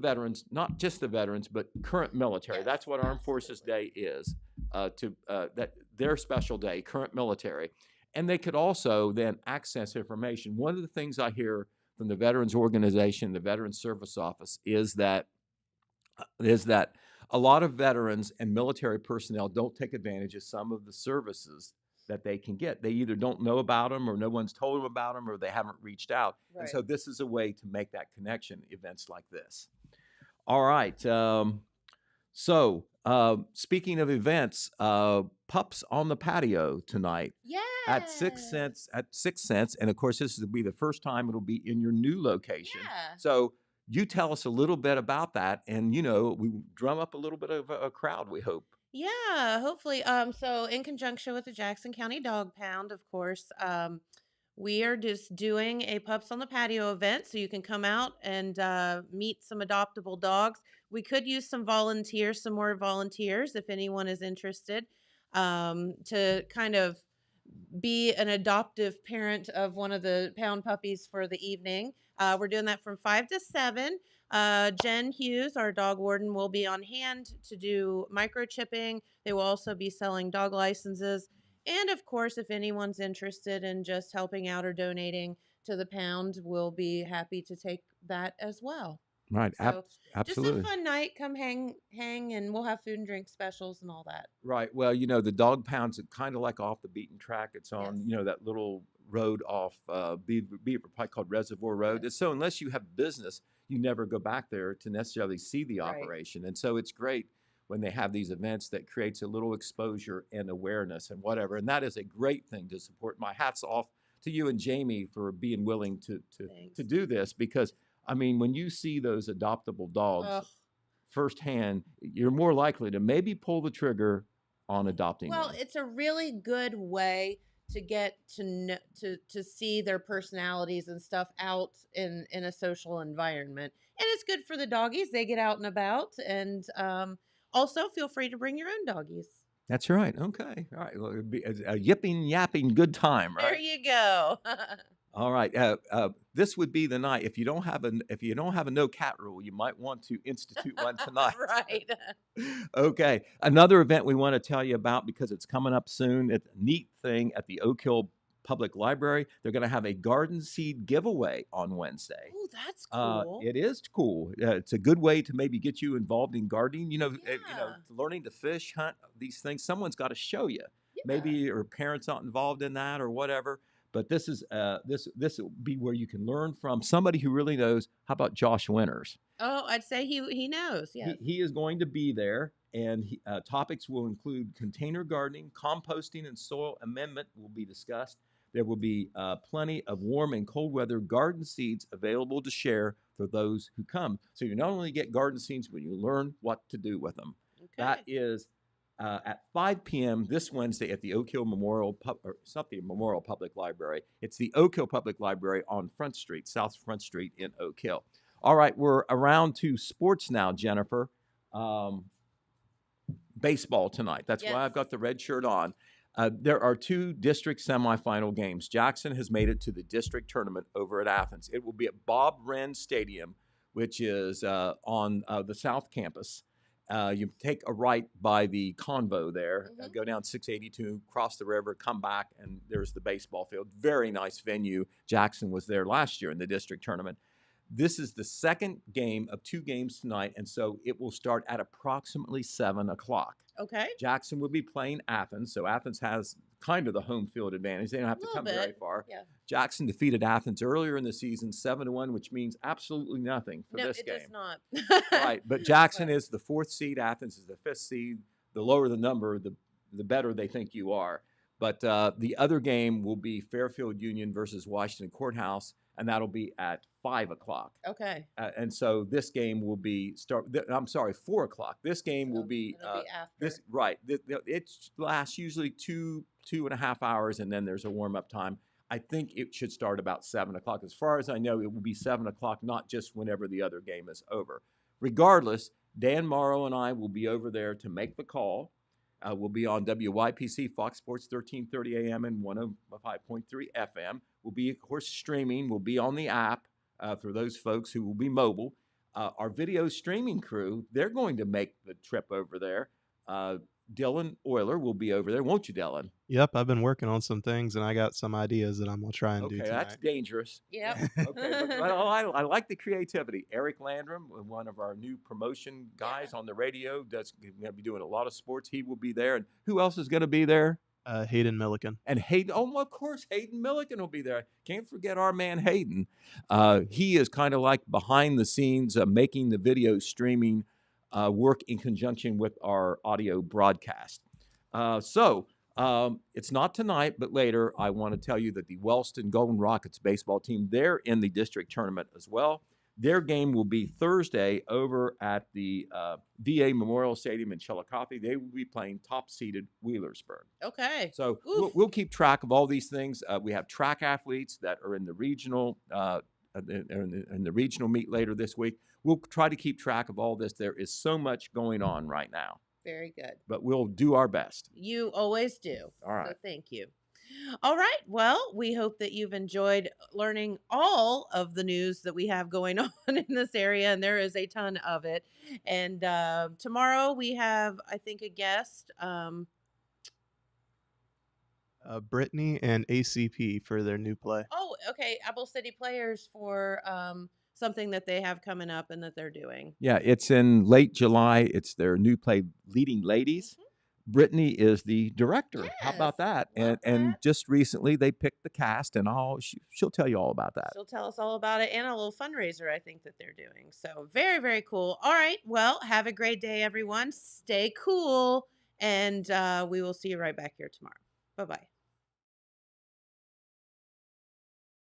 just the veterans, but current military. Yes, That's what Armed Forces Day is, that their special day, current military. And they could also then access information. One of the things I hear from the Veterans Organization, the Veterans Service Office, is that a lot of veterans and military personnel don't take advantage of some of the services that they can get. They either don't know about them, or no one's told them about them, or they haven't reached out. Right. And so this is a way to make that connection, events like this. All right. Speaking of events, Pups on the Patio tonight Yeah. at 6 cents. And of course, this will be the first time it'll be in your new location. Yeah. So you tell us a little bit about that, and we drum up a little bit of a crowd, we hope. Yeah, hopefully. So in conjunction with the Jackson County Dog Pound, of course, we are just doing a Pups on the Patio event, so you can come out and meet some adoptable dogs. We could use some more volunteers, if anyone is interested, to kind of be an adoptive parent of one of the pound puppies for the evening. We're doing that from 5 to 7. Jen Hughes, our dog warden, will be on hand to do microchipping. They will also be selling dog licenses. And of course, if anyone's interested in just helping out or donating to the pound, we'll be happy to take that as well. Right. So Absolutely. just a fun night. Come hang, and we'll have food and drink specials and all that. Right. Well, the dog pound's kind of like off the beaten track. It's on, Yes. that little road off Beaver, probably called Reservoir Road. Yes. So unless you have business, you never go back there to necessarily see the Right. operation. And so it's great when they have these events that creates a little exposure and awareness and whatever. And that is a great thing to support. My hat's off to you and Jamie for being willing to Thanks. do this, because when you see those adoptable dogs Ugh. firsthand, you're more likely to maybe pull the trigger on adopting Well, one. it's a really good way to get to know, to see their personalities and stuff out in a social environment, and it's good for the doggies. They get out and about, and also feel free to bring your own doggies. That's right. Okay. All right. Well, it'd be a yipping, yapping good time, There right? you go. All right. This would be the night. If you don't have a no cat rule, you might want to institute one tonight. Right. Okay. Another event we want to tell you about because it's coming up soon. It's a neat thing at the Oak Hill Public Library. They're going to have a garden seed giveaway on Wednesday. Oh, that's cool. It is cool. It's a good way to maybe get you involved in gardening. Yeah. Learning to fish, hunt, these things. Someone's got to show you. Yeah. Maybe your parents not involved in that or whatever. But this is this will be where you can learn from somebody who really knows. How about Josh Winters? Oh, I'd say he knows. Yes. He is going to be there, and topics will include container gardening, composting, and soil amendment will be discussed. There will be plenty of warm and cold weather garden seeds available to share for those who come. So you not only get garden seeds, but you learn what to do with them. Okay. That is at 5 p.m. this Wednesday at the Oak Hill it's not the Memorial Public Library. It's the Oak Hill Public Library on Front Street, South Front Street in Oak Hill. All right, we're around to sports now, Jennifer. Baseball tonight. That's why I've got the red shirt on. There are 2 district semifinal games. Jackson has made it to the district tournament over at Athens. It will be at Bob Wren Stadium, which is on the South Campus. You take a right by the convo there, go down 682, cross the river, come back, and there's the baseball field. Very nice venue. Jackson was there last year in the district tournament. This is the second game of 2 games tonight, and so it will start at approximately 7 o'clock. Okay. Jackson will be playing Athens, so Athens has kind of the home field advantage. They don't have to come very far. Yeah. Jackson defeated Athens earlier in the season 7-1, which means absolutely nothing for this game. No, it does not. Right, but Jackson is the 4th seed. Athens is the 5th seed. The lower the number, the better they think you are. But the other game will be Fairfield Union versus Washington Courthouse, and that'll be at 5 o'clock. Okay. And so this game will be 4 o'clock. This game will be after. It lasts usually 2.5 hours, and then there's a warm up time. I think it should start about 7 o'clock. As far as I know, it will be 7 o'clock, not just whenever the other game is over. Regardless, Dan Morrow and I will be over there to make the call. We'll be on WYPC, Fox Sports 1330 AM and 105.3 FM. We'll be, of course, streaming. We'll be on the app for those folks who will be mobile. Our video streaming crew, they're going to make the trip over there. Dylan Euler will be over there, won't you, Dylan? Yep, I've been working on some things, and I got some ideas that I'm going to try and do tonight. Okay, that's dangerous. Yep. Okay, but I like the creativity. Eric Landrum, one of our new promotion guys on the radio, going to be doing a lot of sports. He will be there. And who else is going to be there? Hayden Milliken. And Hayden, of course, Hayden Milliken will be there. Can't forget our man Hayden. He is kind of like behind the scenes making the video streaming work in conjunction with our audio broadcast. It's not tonight, but later I want to tell you that the Wellston Golden Rockets baseball team, they're in the district tournament as well. Their game will be Thursday over at the VA Memorial Stadium in Chillicothe. They will be playing top-seeded Wheelersburg. Okay. So we'll keep track of all these things. We have track athletes that are in the regional in the regional meet later this week. We'll try to keep track of all this. There is so much going on right now. Very good. But we'll do our best. You always do. All right. So thank you. All right. Well, we hope that you've enjoyed learning all of the news that we have going on in this area, and there is a ton of it. And tomorrow we have, I think, a guest. Brittany and ACP for their new play. Oh, okay. Apple City Players for something that they have coming up and that they're doing. Yeah, it's in late July. It's their new play, Leading Ladies. Mm-hmm. Brittany is the director. Yes. How about that? And just recently they picked the cast, and she'll tell you all about that. She'll tell us all about it, and a little fundraiser I think that they're doing. So very, very cool. All right. Well, have a great day, everyone. Stay cool, and we will see you right back here tomorrow. Bye-bye.